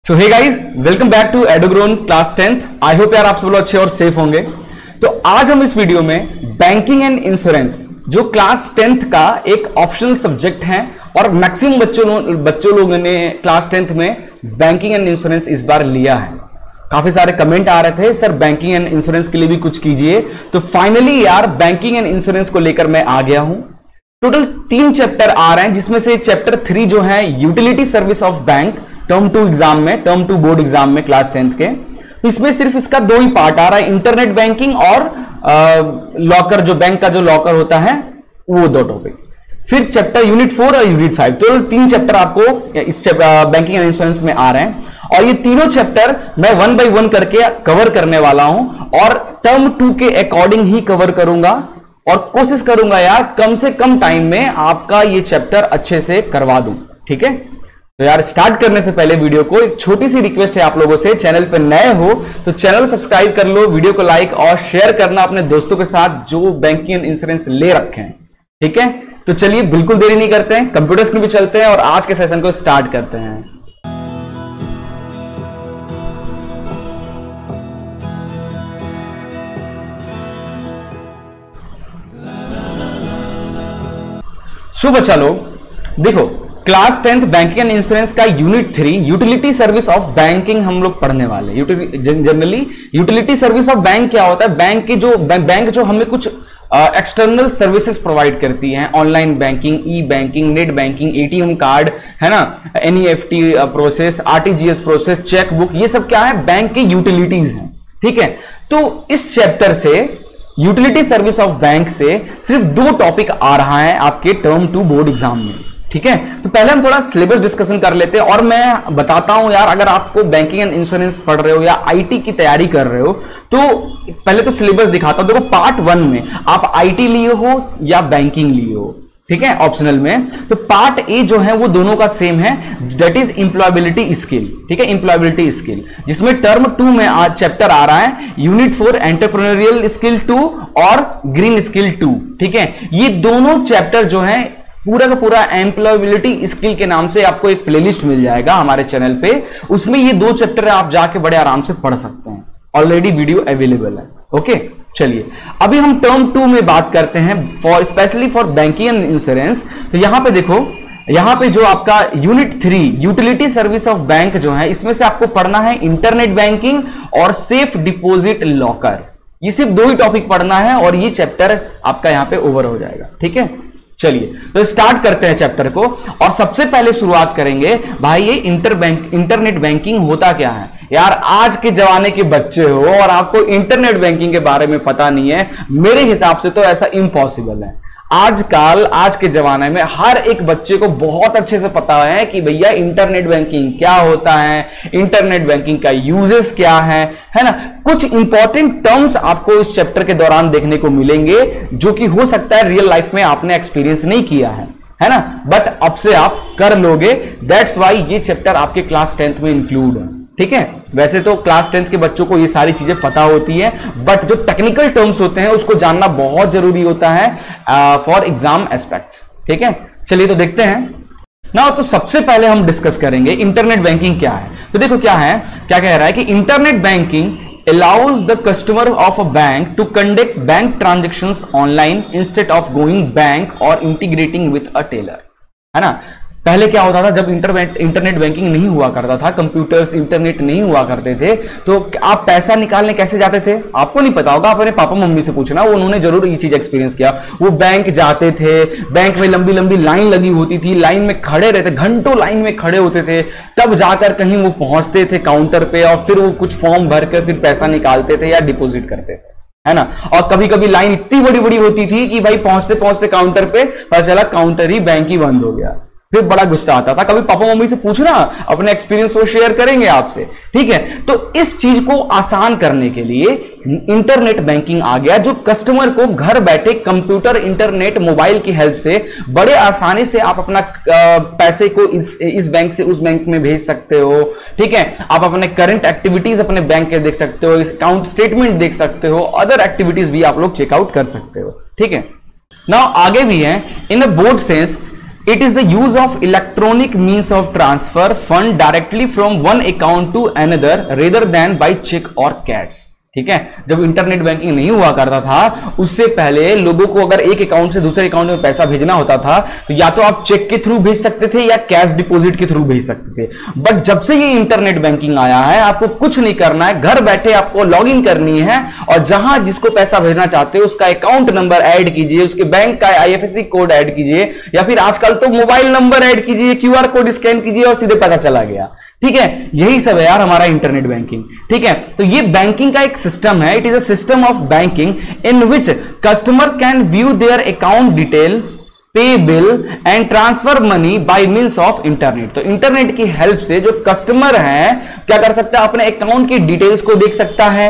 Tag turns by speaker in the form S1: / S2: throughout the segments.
S1: So hey guys, welcome back to एडोग्रोन class 10th। I hope यार आप सब लोग अच्छे और सेफ होंगे। तो आज हम इस वीडियो में बैंकिंग एंड इंश्योरेंस जो क्लास 10th का एक ऑप्शनल सब्जेक्ट है और मैक्सिमम बच्चों लोगों ने क्लास 10th में बैंकिंग एंड इंश्योरेंस इस बार लिया है। काफी सारे कमेंट आ रहे थे, सर बैंकिंग एंड इंश्योरेंस के लिए भी कुछ कीजिए। तो फाइनली यार बैंकिंग एंड इंश्योरेंस को लेकर मैं आ गया हूं। टोटल 3 चैप्टर आ रहे हैं, जिसमें से चैप्टर 3 जो है utility service of bank, term 2 exam में, टर्म 2 बोर्ड एग्जाम में क्लास 10th के। तो इसमें सिर्फ इसका 2 ही पार्ट आ रहा है, इंटरनेट बैंकिंग और लॉकर, जो बैंक का जो लॉकर होता है वो 2 टॉपिक। फिर चैप्टर यूनिट 4 और यूनिट 5, तो 3 चैप्टर आपको इस बैंकिंग एंड इंश्योरेंस में आ रहे हैं। और ये तीनों चैप्टर मैं 1 by 1 करके कवर करने वाला हूं और टर्म 2 के अकॉर्डिंग ही कवर करूंगा और कोशिश करूंगा यार कम से कम टाइम में आपका ये चैप्टर अच्छे से करवा दूं। ठीक है, तो यार स्टार्ट करने से पहले वीडियो को एक छोटी सी रिक्वेस्ट है आप लोगों से, चैनल पर नए हो तो चैनल सब्सक्राइब कर लो, वीडियो को लाइक और शेयर करना अपने दोस्तों के साथ जो बैंकिंग एंड इंश्योरेंस ले रखे हैं। ठीक है, तो चलिए बिल्कुल देरी नहीं करते हैं, कंप्यूटर स्क्रीन पे चलते हैं और आज के सेशन को स्टार्ट करते हैं। सो बच्चा लोग देखो, class 10th banking and insurance का unit 3 utility service of banking हम लोग पढ़ने वाले हैं। Generally utility service of bank क्या होता है? बैंक जो हमें कुछ एक्सटर्नल सर्विसेज प्रोवाइड करती हैं, online banking, e banking, net banking, ATM card है ना, NEFT process, RTGS process, cheque book, ये सब क्या है? बैंक की यूटिलिटीज हैं। ठीक है, तो इस चैप्टर से यूटिलिटी सर्विस ऑफ बैंक से सिर्फ 2 टॉपिक आ रहा है आपके टर्म 2 बोर्ड एग्जाम में। ठीक है, तो पहले हम थोड़ा सिलेबस डिस्कशन कर लेते हैं और मैं बताता हूं यार, अगर आपको बैंकिंग एंड इंश्योरेंस पढ़ रहे हो या आईटी की तैयारी कर रहे हो तो पहले तो सिलेबस दिखाता हूं। देखो, पार्ट 1 में आप आईटी लिए हो या बैंकिंग लिए हो, ठीक है, ऑप्शनल में, तो पार्ट ए जो है वो दोनों का सेम है, दैट इज एम्प्लॉयबिलिटी स्किल। ठीक है, एम्प्लॉयबिलिटी स्किल, जिसमें टर्म 2 में आज चैप्टर आ रहा है यूनिट 4 एंटरप्रेन्योरियल स्किल 2 और ग्रीन स्किल 2। ठीक है, ये दोनों चैप्टर जो है पूरा का पूरा एम्प्लॉयबिलिटी स्किल के नाम से आपको एक प्लेलिस्ट मिल जाएगा हमारे चैनल पे, उसमें ये 2 चैप्टर आप जाके बड़े आराम से पढ़ सकते हैं, ऑलरेडी वीडियो अवेलेबल है। ओके, चलिए अभी हम टर्म 2 में बात करते हैं for specially for banking and insurance. तो यहां पे देखो, यहां पे जो आपका unit 3 utility service of bank जो है, इसमें से आपको पढ़ना है इंटरनेट बैंकिंग और सेफ डिपॉजिट लॉकर। ये सिर्फ 2 ही टॉपिक पढ़ना है और ये चैप्टर आपका यहां पे ओवर हो जाएगा। ठीक है, चलिए तो स्टार्ट करते हैं चैप्टर को और सबसे पहले शुरुआत करेंगे भाई, ये इंटरनेट बैंकिंग होता क्या है? यार आज के जमाने के बच्चे हो और आपको इंटरनेट बैंकिंग के बारे में पता नहीं है, मेरे हिसाब से तो ऐसा इम्पॉसिबल है। आजकल आज के जमाने में हर एक बच्चे को बहुत अच्छे से पता है कि भैया इंटरनेट बैंकिंग क्या होता है, इंटरनेट बैंकिंग का यूजेस क्या है ना। कुछ इंपॉर्टेंट टर्म्स आपको इस चैप्टर के दौरान देखने को मिलेंगे जो कि हो सकता है रियल लाइफ में आपने एक्सपीरियंस नहीं किया है ना, बट अब से आप कर लोगे। दैट्स वाई ये चैप्टर आपके क्लास 10th में इंक्लूड है। ठीक है, वैसे तो क्लास 10th के बच्चों को ये सारी चीजें पता होती है, बट जो टेक्निकल टर्म्स होते हैं उसको जानना बहुत जरूरी होता है फॉर एग्जाम एस्पेक्ट्स। ठीक है, चलिए तो देखते हैं ना। तो सबसे पहले हम डिस्कस करेंगे इंटरनेट बैंकिंग क्या है। तो देखो क्या है, क्या कह रहा है कि internet banking allows the customer of a bank to conduct bank transactions online instead of going bank or integrating with a teller। है ना, पहले क्या होता था, जब इंटरनेट बैंकिंग नहीं हुआ करता था, कंप्यूटर्स इंटरनेट नहीं हुआ करते थे, तो आप पैसा निकालने कैसे जाते थे? आपको नहीं पता होगा, अपने पापा मम्मी से पूछना, उन्होंने जरूर ये चीज एक्सपीरियंस किया। वो बैंक जाते थे, बैंक में लंबी लंबी लाइन लगी होती थी, लाइन में खड़े रहते, घंटों लाइन में खड़े होते थे, तब जाकर कहीं वो पहुंचते थे काउंटर पे और फिर वो कुछ फॉर्म भरकर फिर पैसा निकालते थे या डिपोजिट करते थे, है ना। और कभी कभी लाइन इतनी बड़ी बड़ी होती थी कि भाई पहुंचते पहुंचते काउंटर पे पता चला काउंटर ही बैंक ही बंद हो गया, फिर बड़ा गुस्सा आता था। कभी पापा मम्मी से पूछना, अपने एक्सपीरियंस को शेयर करेंगे आपसे। ठीक है, तो इस चीज को आसान करने के लिए इंटरनेट बैंकिंग आ गया, जो कस्टमर को घर बैठे कंप्यूटर, इंटरनेट, मोबाइल की हेल्प से बड़े आसानी से आप अपना पैसे को इस बैंक से उस बैंक में भेज सकते हो। ठीक है, आप अपने करंट एक्टिविटीज अपने बैंक के देख सकते हो, अकाउंट स्टेटमेंट देख सकते हो, अदर एक्टिविटीज भी आप लोग चेकआउट कर सकते हो। ठीक है, नाउ आगे भी है, in a broad sense it is the use of electronic means of transfer fund directly from one account to another rather than by cheque और कैश। ठीक है, जब इंटरनेट बैंकिंग नहीं हुआ करता था उससे पहले लोगों को अगर एक अकाउंट से दूसरे अकाउंट में पैसा भेजना होता था तो या तो आप चेक के थ्रू भेज सकते थे या कैश डिपॉजिट के थ्रू भेज सकते थे। बट जब से ये इंटरनेट बैंकिंग आया है आपको कुछ नहीं करना है, घर बैठे आपको लॉग इन करनी है और जहां जिसको पैसा भेजना चाहते हो उसका अकाउंट नंबर ऐड कीजिए, उसके बैंक का IFSC कोड ऐड कीजिए या फिर आजकल तो मोबाइल नंबर ऐड कीजिए, QR कोड स्कैन कीजिए और सीधे पता चला गया। ठीक है, यही सब है यार हमारा इंटरनेट बैंकिंग। ठीक है, तो ये बैंकिंग का एक सिस्टम है। It is a system of banking in which customer can view their account detail, pay bill and transfer money by means of internet. तो इंटरनेट की हेल्प से जो कस्टमर है क्या कर सकता है, अपने अकाउंट की डिटेल्स को देख सकता है,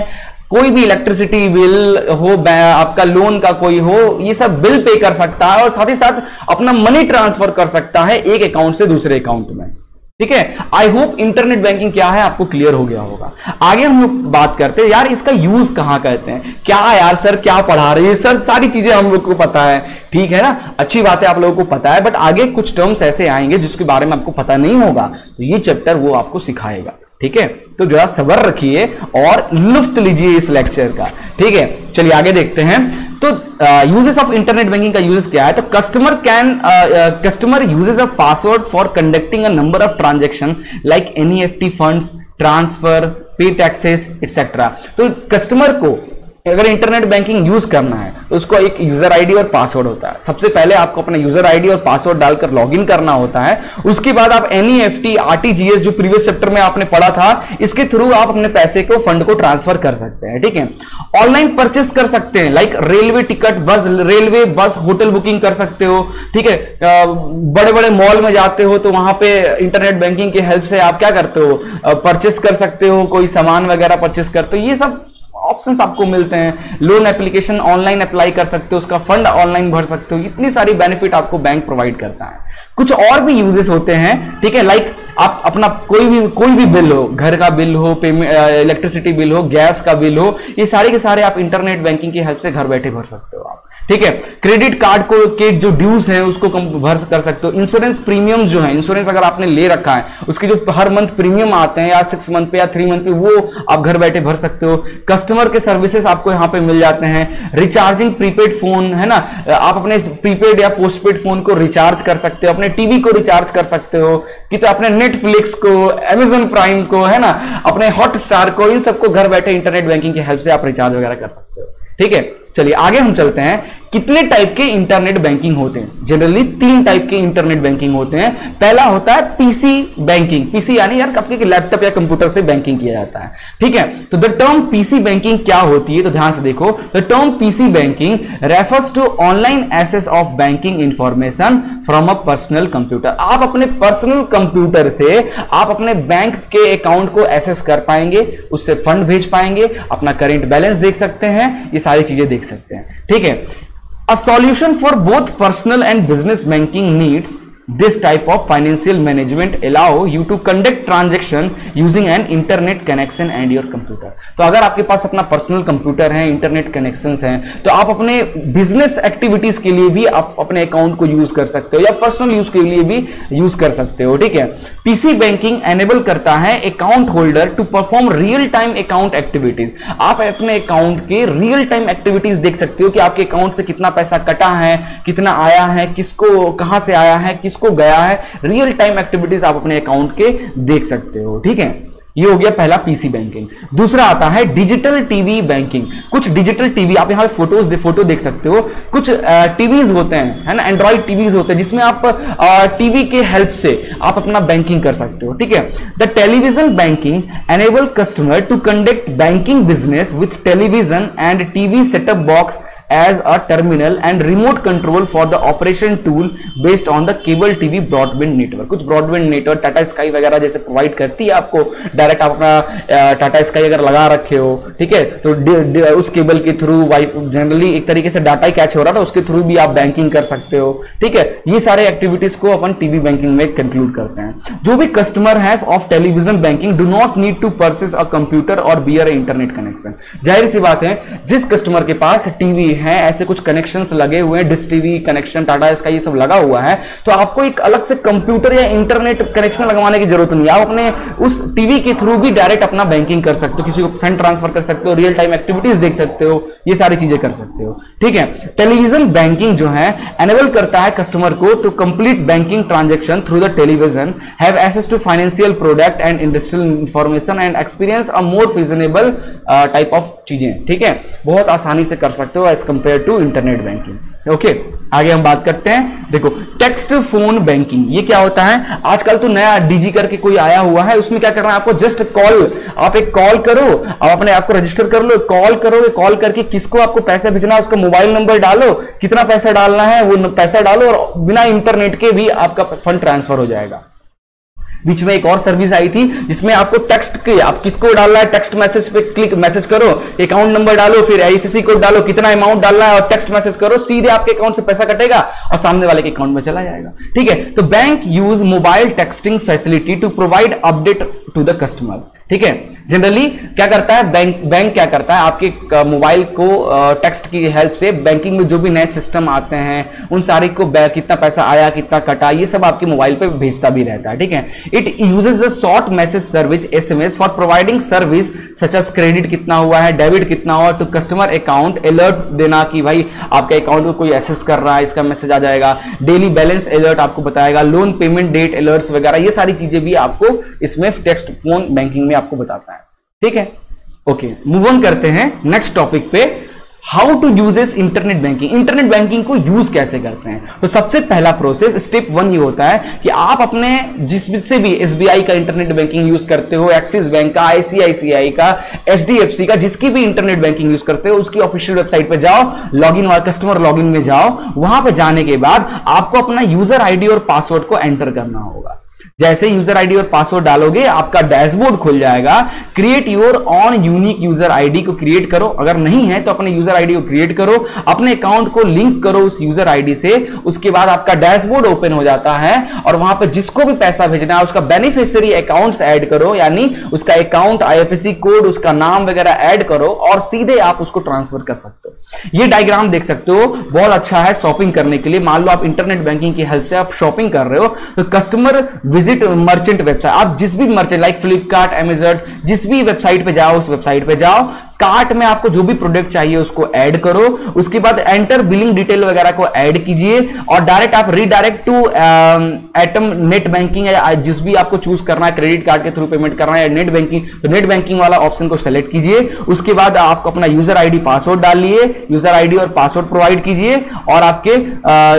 S1: कोई भी इलेक्ट्रिसिटी बिल हो, आपका लोन का कोई हो, ये सब बिल पे कर सकता है और साथ ही साथ अपना मनी ट्रांसफर कर सकता है एक अकाउंट से दूसरे अकाउंट में। ठीक है, आई होप इंटरनेट बैंकिंग क्या है आपको क्लियर हो गया होगा। आगे हम लोग बात करते हैं यार इसका यूज कहां करते हैं, क्या यार सर क्या पढ़ा रहे हैं, सर सारी चीजें हम लोग को पता है। ठीक है ना, अच्छी बात है आप लोगों को पता है, बट आगे कुछ टर्म्स ऐसे आएंगे जिसके बारे में आपको पता नहीं होगा, तो ये चैप्टर वो आपको सिखाएगा। ठीक है, तो जरा सब्र रखिए और लुत्फ लीजिए इस लेक्चर का। ठीक है, चलिए आगे देखते हैं। तो यूजेस ऑफ इंटरनेट बैंकिंग का यूजेस क्या है, तो customer uses a password for conducting a number of transaction like NEFT funds, transfer, पे टैक्सेस एक्सेट्रा। तो कस्टमर को अगर इंटरनेट बैंकिंग यूज करना है तो उसको एक यूजर आईडी और पासवर्ड होता है। सबसे पहले आपको अपना यूजर आईडी और पासवर्ड डालकर लॉगिन करना होता है। उसके बाद आप NEFT, RTGS जो प्रीवियस चैप्टर में आपने पढ़ा था, इसके थ्रू आप अपने पैसे को, फंड को ट्रांसफर कर सकते हैं। ठीक है, ऑनलाइन परचेस कर सकते हैं, लाइक रेलवे टिकट, बस होटल बुकिंग कर सकते हो। ठीक है, बड़े बड़े मॉल में जाते हो तो वहां पे इंटरनेट बैंकिंग की हेल्प से आप क्या करते हो, परचेस कर सकते हो, कोई सामान वगैरह परचेस करते हो, ये सब ऑप्शंस आपको मिलते हैं। लोन एप्लीकेशन ऑनलाइन अप्लाई कर सकते हो, उसका फंड ऑनलाइन भर सकते हो, इतनी सारी बेनिफिट आपको बैंक प्रोवाइड करता है। कुछ और भी यूजेस होते हैं। ठीक है, लाइक आप अपना कोई भी बिल हो, घर का बिल हो, पेमेंट, इलेक्ट्रिसिटी बिल हो, गैस का बिल हो, ये सारे के सारे आप इंटरनेट बैंकिंग की हेल्प से घर बैठे भर सकते हो आप। ठीक है, क्रेडिट कार्ड को के जो ड्यूज है उसको भर कर सकते हो। इंश्योरेंस प्रीमियम जो है, इंश्योरेंस अगर आपने ले रखा है उसके जो हर मंथ प्रीमियम आते हैं या 6 मंथ पे या 3 मंथ पे, वो आप घर बैठे भर सकते हो। कस्टमर के सर्विसेज आपको यहाँ पे मिल जाते हैं। रिचार्जिंग प्रीपेड फोन है ना, आप अपने प्रीपेड या पोस्टपेड फोन को रिचार्ज कर सकते हो, अपने टीवी को रिचार्ज कर सकते हो, कि तो अपने नेटफ्लिक्स को, अमेजन प्राइम को, है ना, अपने हॉटस्टार को, इन सबको घर बैठे इंटरनेट बैंकिंग की हेल्प से आप रिचार्ज वगैरह कर सकते हो। ठीक है, चलिए आगे हम चलते हैं। कितने टाइप के इंटरनेट बैंकिंग होते हैं? जनरली 3 टाइप के इंटरनेट बैंकिंग होते हैं। पहला होता है पीसी बैंकिंग। पीसी यानी यार आपके लैपटॉप या कंप्यूटर से बैंकिंग किया जाता है। ठीक है, तो द टर्म पीसी बैंकिंग क्या होती है, तो ध्यान से देखो। The term PC banking refers to online access of banking information from a personal computer. आप अपने पर्सनल कंप्यूटर से आप अपने बैंक के अकाउंट को एक्सेस कर पाएंगे, उससे फंड भेज पाएंगे, अपना करेंट बैलेंस देख सकते हैं, ये सारी चीजें देख सकते हैं। ठीक है, a solution for both personal and business banking needs. This type of financial management allow you to conduct transaction using an internet connection and your computer. तो अगर आपके पास अपना पर्सनल कंप्यूटर है, इंटरनेट कनेक्शंस हैं, तो आप अपने बिजनेस एक्टिविटीज के लिए भी आप अपने अकाउंट को यूज कर सकते हो या पर्सनल यूज के लिए भी यूज कर सकते हो। ठीक है, पीसी बैंकिंग एनेबल करता है account holder to perform real time account activities. आप अपने अकाउंट के रियल टाइम एक्टिविटीज देख सकते हो कि आपके अकाउंट से कितना पैसा कटा है, कितना आया है, किसको कहां से आया है, किसको गया है, रियल टाइम एक्टिविटीज आप अपने अकाउंट के देख सकते हो। ठीक है, ये हो गया पहला पीसी बैंकिंग। दूसरा आता है डिजिटल टीवी बैंकिंग। कुछ डिजिटल टीवी, आप यहाँ पे फोटो देख सकते हो, कुछ टीवीज होते हैं, है ना, एंड्रॉइड टीवीज होते हैं जिसमें आप टीवी के हेल्प से आप अपना बैंकिंग कर सकते हो। ठीक है, the television banking enable customer to conduct banking business with television and TV setup box as a terminal and remote control for the operation tool based on the cable TV broadband network। कुछ broadband network Tata sky वगैरह जैसे provide करती है आपको, direct आप अपना Tata sky अगर लगा रखे हो, ठीक है, तो उस केबल के थ्रू जनरली एक तरीके से डाटा ही कैच हो रहा था, उसके थ्रू भी आप बैंकिंग कर सकते हो। ठीक है, ये सारे एक्टिविटीज को अपन टीवी बैंकिंग में कंक्लूड करते हैं। जो भी कस्टमर है of television banking do not need to purchase a computer और बियर इंटरनेट कनेक्शन। जाहिर सी बात है, जिस कस्टमर के पास टीवी है, ऐसे कुछ कनेक्शंस लगे हुए हैं, dish TV connection, Tata sky ये सब लगा हुआ है, तो आपको एक अलग से कंप्यूटर या इंटरनेट कनेक्शन लगवाने की जरूरत नहीं है। आप अपने उस टीवी के थ्रू भी डायरेक्ट अपना बैंकिंग कर सकते हो, किसी को फंड ट्रांसफर कर सकते हो, रियल टाइम एक्टिविटीज देख सकते हो, ये सारी चीजें कर सकते हो। ठीक है, टेलीविजन बैंकिंग जो है एनेबल करता है कस्टमर को to complete banking transaction through the television, have access to financial product and industrial information and experience a more feasible type of चीजें। ठीक है, बहुत आसानी से कर सकते हो as compare to internet banking. Okay, आगे हम बात करते हैं। देखो, टेक्स्ट फोन बैंकिंग, ये क्या होता है? आजकल तो नया डीजी करके कोई आया हुआ है, उसमें क्या करना है आपको? जस्ट कॉल, आप एक कॉल करो, आप अपने आप को रजिस्टर कर लो, कॉल करोगे, कॉल करके किसको आपको पैसा भेजना है उसका मोबाइल नंबर डालो, कितना पैसा डालना है वो पैसा डालो, और बिना इंटरनेट के भी आपका फंड ट्रांसफर हो जाएगा। बीच में एक और सर्विस आई थी जिसमें आपको टेक्स्ट के, आप किसको डालना है, टेक्स्ट मैसेज पे क्लिक, मैसेज करो, अकाउंट नंबर डालो, फिर आईएफएससी कोड डालो, कितना अमाउंट डालना है और टेक्स्ट मैसेज करो, सीधे आपके अकाउंट से पैसा कटेगा और सामने वाले के अकाउंट में चला जाएगा। ठीक है, तो bank use mobile texting facility to provide update to the customer. ठीक है, जनरली क्या करता है बैंक क्या करता है, आपके मोबाइल को टेक्स्ट की हेल्प से बैंकिंग में जो भी नए सिस्टम आते हैं उन सारे को कितना पैसा आया, कितना कटा, ये सब आपके मोबाइल पे भेजता भी रहता है। ठीक है, it uses the short message service SMS for providing service such as credit कितना हुआ है, डेबिट कितना हुआ, टू कस्टमर अकाउंट अलर्ट देना कि भाई आपके अकाउंट को कोई एक्सेस कर रहा है, इसका मैसेज आ जाएगा, डेली बैलेंस अलर्ट आपको बताएगा, लोन पेमेंट डेट अलर्ट्स वगैरह, ये सारी चीजें भी आपको इसमें टेक्स्ट फोन बैंकिंग में आपको बताता है। ठीक है, ओके, मूव ऑन करते हैं नेक्स्ट टॉपिक पे, how to uses internet banking. Internet banking को यूज कैसे करते हैं? तो सबसे पहला प्रोसेस, स्टेप 1 ये होता है कि आप अपने जिससे भी एसबीआई का इंटरनेट बैंकिंग यूज करते हो, एक्सिस बैंक का, आईसीआईसीआई का, एचडीएफसी का, जिसकी भी इंटरनेट बैंकिंग यूज करते हो उसकी ऑफिशियल वेबसाइट पे जाओ, लॉगिन वाला कस्टमर लॉगिन में जाओ, वहां पे जाने के बाद आपको अपना यूजर आईडी और पासवर्ड को एंटर करना होगा। जैसे यूजर आईडी और पासवर्ड डालोगे आपका डैशबोर्ड खुल जाएगा। Create your on unique user ID को क्रिएट करो, अगर नहीं है तो अपने यूजर आईडी को क्रिएट करो, अपने अकाउंट को लिंक करो उस यूजर आईडी से, उसके बाद आपका डैशबोर्ड ओपन हो जाता है और वहां पर जिसको भी पैसा भेजना है उसका बेनिफिशियरी अकाउंट्स ऐड करो, यानी उसका अकाउंट, आईएफएससी कोड, उसका नाम वगैरह ऐड करो और सीधे आप उसको ट्रांसफर कर सकते हो। ये डायग्राम देख सकते हो, बहुत अच्छा है शॉपिंग करने के लिए। मान लो आप इंटरनेट बैंकिंग की हेल्प से आप शॉपिंग कर रहे हो, तो कस्टमर विजिट मर्चेंट वेबसाइट, आप जिस भी मर्चेंट लाइक फ्लिपकार्ट, अमेज़न, जिस भी वेबसाइट पे जाओ उस वेबसाइट पे जाओ, कार्ट में आपको जो भी प्रोडक्ट चाहिए उसको ऐड करो, उसके बाद एंटर बिलिंग डिटेल वगैरह को ऐड कीजिए और डायरेक्ट आप redirect to atom net banking या जिस भी आपको चूज करना है, क्रेडिट कार्ड के थ्रू पेमेंट करना है या नेट बैंकिंग, तो नेट बैंकिंग वाला ऑप्शन को सेलेक्ट कीजिए। उसके बाद आपको अपना यूजर आईडी पासवर्ड डालिए, यूजर आईडी और पासवर्ड प्रोवाइड कीजिए और आपके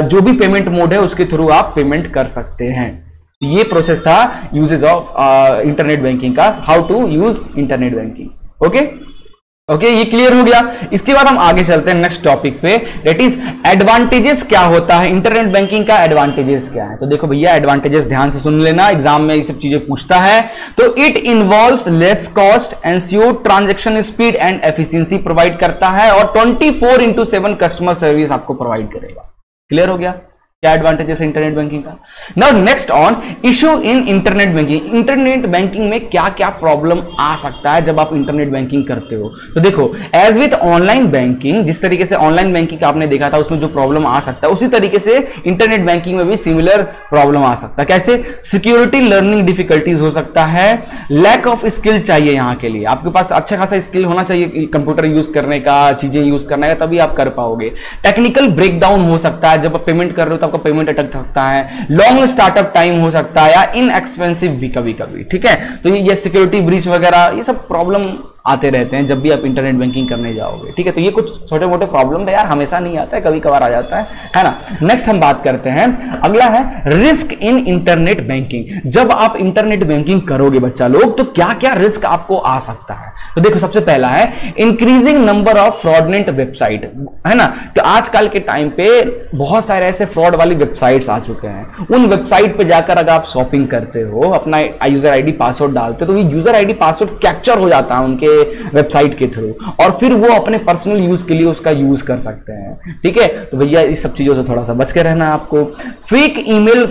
S1: जो भी पेमेंट मोड है उसके थ्रू आप पेमेंट कर सकते हैं। ये प्रोसेस था यूजेज ऑफ इंटरनेट बैंकिंग का, how to use internet banking. Okay, ये क्लियर हो गया। इसके बाद हम आगे चलते हैं नेक्स्ट टॉपिक पे, दैट इज एडवांटेजेस। क्या होता है इंटरनेट बैंकिंग का, एडवांटेजेस क्या है? तो देखो भैया, एडवांटेजेस ध्यान से सुन लेना, एग्जाम में ये सब चीजें पूछता है। तो it involves less cost, ensure transaction speed and efficiency provide करता है और 24/7 कस्टमर सर्विस आपको प्रोवाइड करेगा। क्लियर हो गया क्या एडवांटेजेस है इंटरनेट बैंकिंग का? Now next on issue in internet banking. Internet banking में क्या क्या प्रॉब्लम आ सकता है जब आप इंटरनेट बैंकिंग करते हो? तो देखो, एज विथ ऑनलाइन बैंकिंग, जिस तरीके से ऑनलाइन बैंकिंग आपने देखा था उसमें जो प्रॉब्लम आ सकता है, उसी तरीके से इंटरनेट बैंकिंग में भी सिमिलर प्रॉब्लम आ सकता है। कैसे? सिक्योरिटी लर्निंग डिफिकल्टीज हो सकता है, लैक ऑफ स्किल चाहिए यहाँ के लिए, आपके पास अच्छा खासा स्किल होना चाहिए कंप्यूटर यूज करने का, चीजें यूज करने का, तभी आप कर पाओगे। टेक्निकल ब्रेकडाउन हो सकता है, जब आप पेमेंट कर रहे हो तो आपका पेमेंट अटक सकता है, लॉन्ग स्टार्टअप टाइम हो सकता है या इनएक्सपेंसिव भी कभी कभी। ठीक है, तो ये सिक्योरिटी ब्रीच वगैरह ये सब प्रॉब्लम आते रहते हैं जब भी आप इंटरनेट बैंकिंग करने जाओगे। ठीक है, तो ये कुछ छोटे मोटे प्रॉब्लम है यार, हमेशा नहीं आता है, कभी कभार आ जाता है ना। नेक्स्ट हम बात करते हैं, अगला है रिस्क इन इंटरनेट बैंकिंग। जब आप इंटरनेट बैंकिंग करोगे बच्चा लोग, तो क्या क्या रिस्क आपको आ सकता है? तो देखो, सबसे पहला है इंक्रीजिंग नंबर ऑफ फ्रॉडनेट वेबसाइट, है ना। तो आजकल के टाइम पे बहुत सारे ऐसे फ्रॉड वाली वेबसाइट्स आ चुके हैं। उन वेबसाइट पे जाकर अगर आप शॉपिंग करते हो, अपना यूजर आईडी पासवर्ड डालते हो, तो ये यूजर आईडी पासवर्ड कैप्चर हो जाता है उनके वेबसाइट के थ्रू और फिर वो अपने पर्सनल यूज के लिए उसका यूज कर सकते हैं। ठीक है, तो भैया इस सब चीजों से थोड़ा सा बच के रहना है आपको। Fake email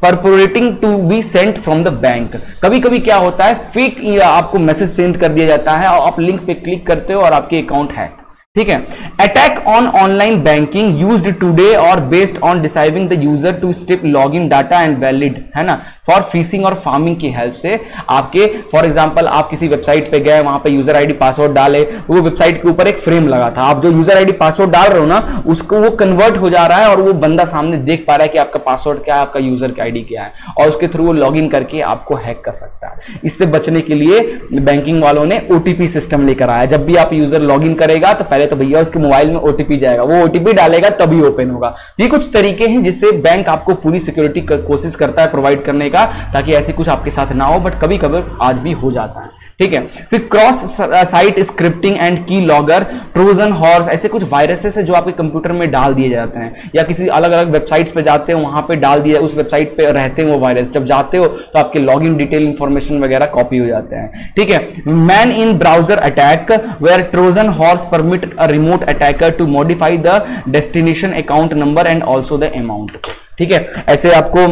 S1: purporting to be sent from the bank. कभी कभी क्या होता है, फेक आपको मैसेज सेंड कर दिया जाता है और आप लिंक पे क्लिक करते हो और आपके अकाउंट हैक, ठीक है। Attack on online banking used today और based on deciding the user to step login data and valid, है ना, फॉर फिशिंग और फार्मिंग की हेल्प से आपके, फॉर एग्जांपल आप किसी वेबसाइट पे गए, वहां पे यूजर आईडी पासवर्ड डाले, वो वेबसाइट के ऊपर एक फ्रेम लगा था, आप जो यूजर आईडी पासवर्ड डाल रहे हो ना, उसको वो कन्वर्ट हो जा रहा है और वो बंदा सामने देख पा रहा है कि आपका पासवर्ड क्या है, आपका यूजर की आईडी क्या है, और उसके थ्रू वो लॉगिन करके आपको हैक कर सकता है। इससे बचने के लिए बैंकिंग वालों ने ओटीपी सिस्टम लेकर आया। जब भी आप यूजर लॉगिन करेगा तो पहले तो भैया उसके मोबाइल में ओटीपी जाएगा, वो ओटीपी डालेगा तभी ओपन होगा। ये कुछ तरीके हैं जिससे बैंक आपको पूरी सिक्योरिटी कोशिश करता है प्रोवाइड करने का, ताकि ऐसी कुछ आपके साथ ना हो, बट कभी कभी आज भी हो जाता है। ठीक है। फिर क्रॉस साइट स्क्रिप्टिंग एंड की लॉगर, ट्रोजन हॉर्स, ऐसे कुछ वायरसेस है जो आपके कंप्यूटर में डाल दिए जाते हैं, या किसी अलग अलग वेबसाइट्स पे जाते हो वहां पे डाल दिया, उस वेबसाइट पे रहते हैं वो वायरस, जब जाते हो तो आपके लॉगिन डिटेल इंफॉर्मेशन वगैरह कॉपी हो जाते हैं। ठीक है। Man in browser attack where Trojan horse permit a remote attacker to modify the destination account number and also the amount. ठीक है। ऐसे आपको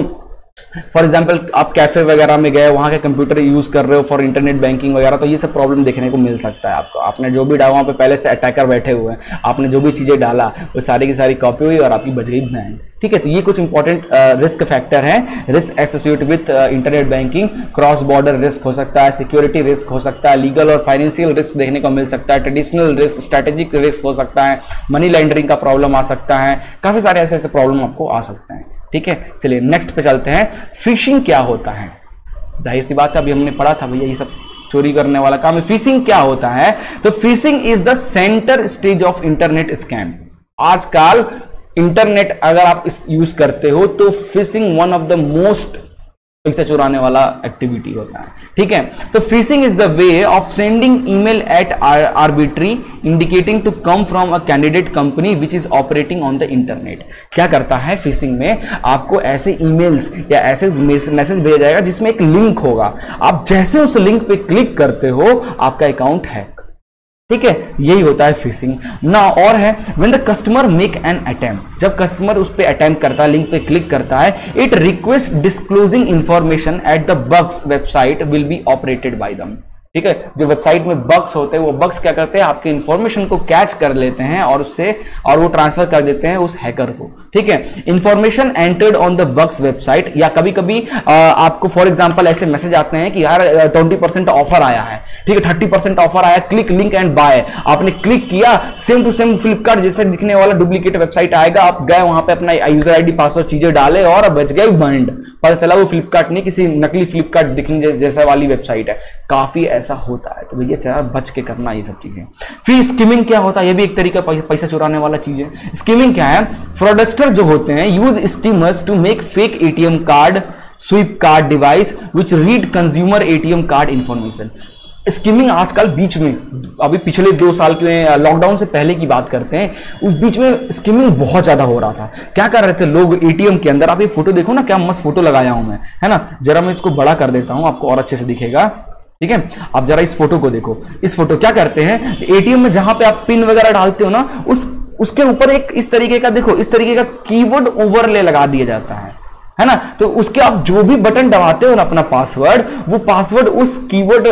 S1: फॉर एग्जाम्पल आप कैफे वगैरह में गए, वहां के कंप्यूटर यूज कर रहे हो फॉर इंटरनेट बैंकिंग वगैरह, तो ये सब प्रॉब्लम देखने को मिल सकता है आपको। आपने जो भी डाला, वहां पे पहले से अटैकर बैठे हुए हैं, आपने जो भी चीजें डाला वो सारी की सारी कॉपी हुई और आपकी बच गई बैंड। ठीक है। तो ये कुछ इंपॉर्टेंट रिस्क फैक्टर है, risk associate with internet banking. Cross border risk हो सकता है, सिक्योरिटी रिस्क हो सकता है, लीगल और फाइनेंशियल रिस्क देखने को मिल सकता है, ट्रेडिशनल रिस्क, स्ट्रेटेजिक रिस्क हो सकता है, मनी लॉन्ड्रिंग का प्रॉब्लम आ सकता है, काफी सारे ऐसे ऐसे प्रॉब्लम आपको आ सकते हैं। ठीक है। चलिए नेक्स्ट पे चलते हैं। फिशिंग क्या होता है? जाहिर सी बात है, अभी हमने पढ़ा था भैया ये सब चोरी करने वाला काम है। फिशिंग क्या होता है? तो phishing is the centre stage of internet scam. आजकल इंटरनेट अगर आप यूज करते हो तो phishing one of the most पैसा चुराने वाला एक्टिविटी होता है। ठीक है। तो phishing is the way of sending email at arbitrary indicating to come from a candidate company which is operating on the internet. क्या करता है फिशिंग में? आपको ऐसे ईमेल्स या ऐसे मैसेज भेजा जाएगा जिसमें एक लिंक होगा, आप जैसे उस लिंक पे क्लिक करते हो आपका अकाउंट हैक। ठीक है। यही होता है फिशिंग ना। और है when the customer make an attempt, जब कस्टमर उस पे अटेम्प्ट करता है, लिंक पे क्लिक करता है, it request disclosing information at the bugs website will be operated by them. ठीक है। जो वेबसाइट में बग्स होते हैं, वो बग्स क्या करते हैं, आपके इंफॉर्मेशन को कैच कर लेते हैं और उससे और वो ट्रांसफर कर देते हैं उस हैकर को। ठीक है। Information entered on the bugs website, या कभी कभी आपको फॉर एग्जांपल ऐसे मैसेज आते हैं कि यार 20% ऑफर आया है, ठीक है, 30% ऑफर आया, क्लिक लिंक एंड बाय। आपने क्लिक किया, सेम टू सेम फ्लिपकार्ट जैसे दिखने वाला डुप्लीकेट वेबसाइट आएगा, आप गए वहां पे अपना यूजर आईडी पासवर्ड चीजें डाले और बच गए बंड। पता चला वो फ्लिपकार्ट नहीं, किसी नकली फ्लिपकार्ट दिखने जैसा वाली वेबसाइट है। काफी ऐसा होता है, तो भैया चला बच के करना ये सब चीजें। फिर स्किमिंग क्या होता है? ये भी एक तरीका पैसा चुराने वाला चीज है। स्किमिंग क्या है? फ्रॉडस्टर जो होते हैं use skimmers to make fake ATM card, swipe card device which read consumer ATM card information. Skimming आजकल बीच में, अभी पिछले 2 साल के लॉकडाउन से पहले की बात करते हैं, उस बीच में स्कीमिंग बहुत ज्यादा हो रहा था। क्या कर रहे थे लोग एटीएम के अंदर? आप ये फोटो देखो ना, क्या मस्त फोटो लगाया हूं मैं, है ना। जरा मैं इसको बड़ा कर देता हूं, आपको और अच्छे से दिखेगा। ठीक है। आप जरा इस फोटो को देखो। इस फोटो क्या करते हैं, एटीएम में जहां पे आप पिन वगैरह डालते हो ना, उसके ऊपर एक इस तरीके का, देखो इस तरीके का कीवर्ड ओवरले लगा दिया जाता है ना। तो उसके आप जो भी बटन दबाते हो ना अपना पासवर्ड, वो पासवर्ड उस कीवर्ड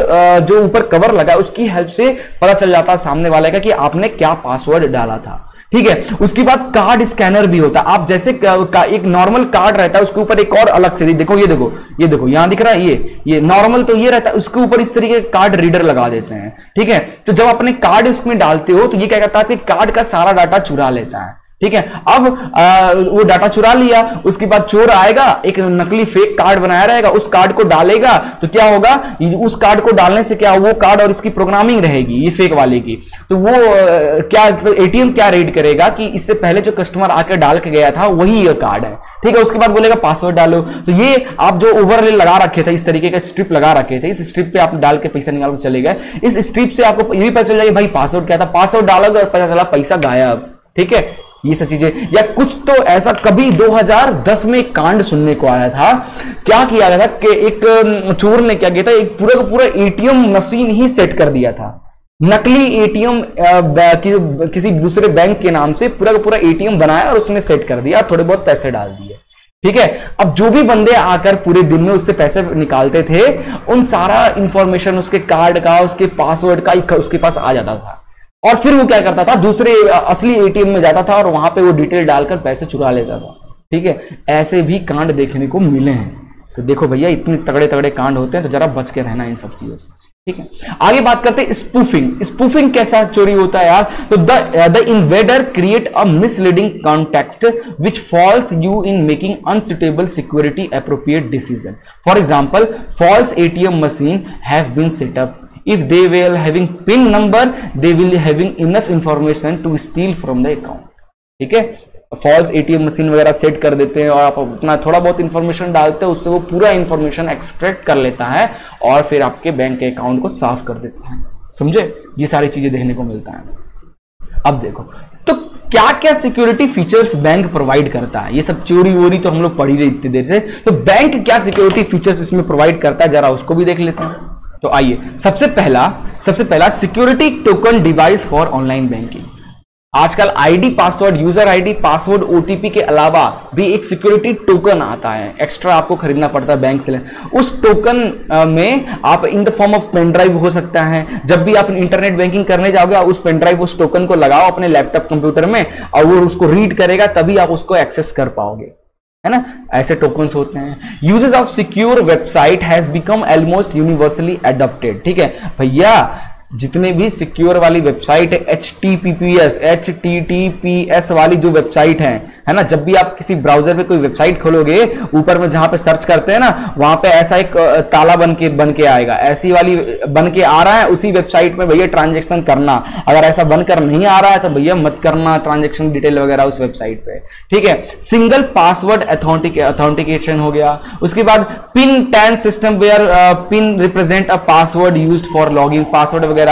S1: जो ऊपर कवर लगा है उसकी हेल्प से पता चल जाता है सामने वाले का कि आपने क्या पासवर्ड डाला था। ठीक है। उसके बाद कार्ड स्कैनर भी होता है। आप जैसे एक नॉर्मल कार्ड रहता है, उसके ऊपर एक और अलग से, देखो ये देखो यहां दिख रहा है, ये नॉर्मल तो ये रहता है, उसके ऊपर इस तरीके का कार्ड रीडर लगा देते हैं। ठीक है। तो जब अपने कार्ड उसमें डालते हो तो ये क्या करता है कि कार्ड का सारा डाटा चुरा लेता है। ठीक है। अब वो डाटा चुरा लिया, उसके बाद चोर आएगा, एक नकली फेक कार्ड बनाया रहेगा, उस कार्ड को डालेगा, तो क्या होगा, उस कार्ड को डालने से क्या, वो कार्ड और इसकी प्रोग्रामिंग रहेगी ये फेक वाले की, तो वो क्या, तो एटीएम क्या रीड करेगा कि इससे पहले जो कस्टमर आकर डाल के गया था वही ये कार्ड है। ठीक है। उसके बाद बोलेगा पासवर्ड डालो। तो ये आप जो ओवरले लगा रखे थे, इस तरीके का स्ट्रिप लगा रखे थे, इस स्ट्रिप पे आप डाल के पैसा निकाल के चले गए। इस स्ट्रिप से आपको ये भी पता चल जाएगा भाई पासवर्ड क्या था, पासवर्ड डालोगे और पता चला पैसा गायब। ठीक है। ये सब चीजें, या कुछ तो ऐसा कभी 2010 में एक कांड सुनने को आया था। क्या किया गया था कि एक चोर ने क्या किया था, एक पूरा का पूरा एटीएम मशीन ही सेट कर दिया था, नकली एटीएम किसी दूसरे बैंक के नाम से पूरा का पूरा एटीएम बनाया और उसमें सेट कर दिया, थोड़े बहुत पैसे डाल दिए। ठीक है। अब जो भी बंदे आकर पूरे दिन में उससे पैसे निकालते थे, उन सारा इंफॉर्मेशन उसके कार्ड का, उसके पासवर्ड का उसके पास आ जाता था। और फिर वो क्या करता था, दूसरे असली एटीएम में जाता था और वहां पे वो डिटेल डालकर पैसे चुरा लेता था। ठीक है, ऐसे भी कांड देखने को मिले हैं। तो देखो भैया, इतने तगड़े तगड़े कांड होते हैं, तो जरा बच के रहना इन सब चीजों से। ठीक है, आगे बात करते हैं स्पूफिंग। स्पूफिंग कैसा चोरी होता है यार? तो the invader create a misleading context which falls you in making unsuitable security appropriate decision. For example, false ATM machine have been set up. If they will having PIN number, they will having enough information to steal from the account. ठीक है, false ATM machine वगैरह set कर देते हैं और आप अपना थोड़ा बहुत इंफॉर्मेशन डालते हैं, उससे वो पूरा इंफॉर्मेशन एक्सट्रैक्ट कर लेता है और फिर आपके बैंक के अकाउंट को साफ कर देता है। समझे? ये सारी चीजें देखने को मिलता है। अब देखो, तो क्या क्या सिक्योरिटी फीचर्स बैंक प्रोवाइड करता है? ये सब चोरी वोरी तो हम लोग पढ़ ही रहे इतनी देर से, तो बैंक क्या सिक्योरिटी फीचर्स इसमें प्रोवाइड करता है, जरा उसको भी देख लेते हैं। तो आइए, सबसे पहला security token device for online banking. आजकल ID password, user ID password, OTP के अलावा भी एक सिक्योरिटी टोकन आता है, एक्स्ट्रा आपको खरीदना पड़ता है बैंक से। उस टोकन में आप in the form of pen drive हो सकता है। जब भी आप इंटरनेट बैंकिंग करने जाओगे, उस पेन ड्राइव, उस टोकन को लगाओ अपने लैपटॉप कंप्यूटर में और वो उसको रीड करेगा, तभी आप उसको एक्सेस कर पाओगे, है ना? ऐसे टोकन्स होते हैं। Uses of secure website has become almost universally adopted. ठीक है भैया, जितने भी सिक्योर वाली वेबसाइट है, HTTPS वाली जो वेबसाइट है ना, जब भी आप किसी ब्राउजर पे कोई वेबसाइट खोलोगे, ऊपर में जहां पे सर्च करते हैं ना, वहां पे ऐसा एक ताला बन के आएगा, ऐसी वाली बन के आ रहा है। उसी वेबसाइट में भैया ट्रांजेक्शन करना, अगर ऐसा बनकर नहीं आ रहा है तो भैया मत करना ट्रांजेक्शन डिटेल वगैरह उस वेबसाइट पे। ठीक है, सिंगल पासवर्ड ऑथेंटिकेशन हो गया। उसके बाद PIN TAN system where PIN represent a password used for login, password वगैरह।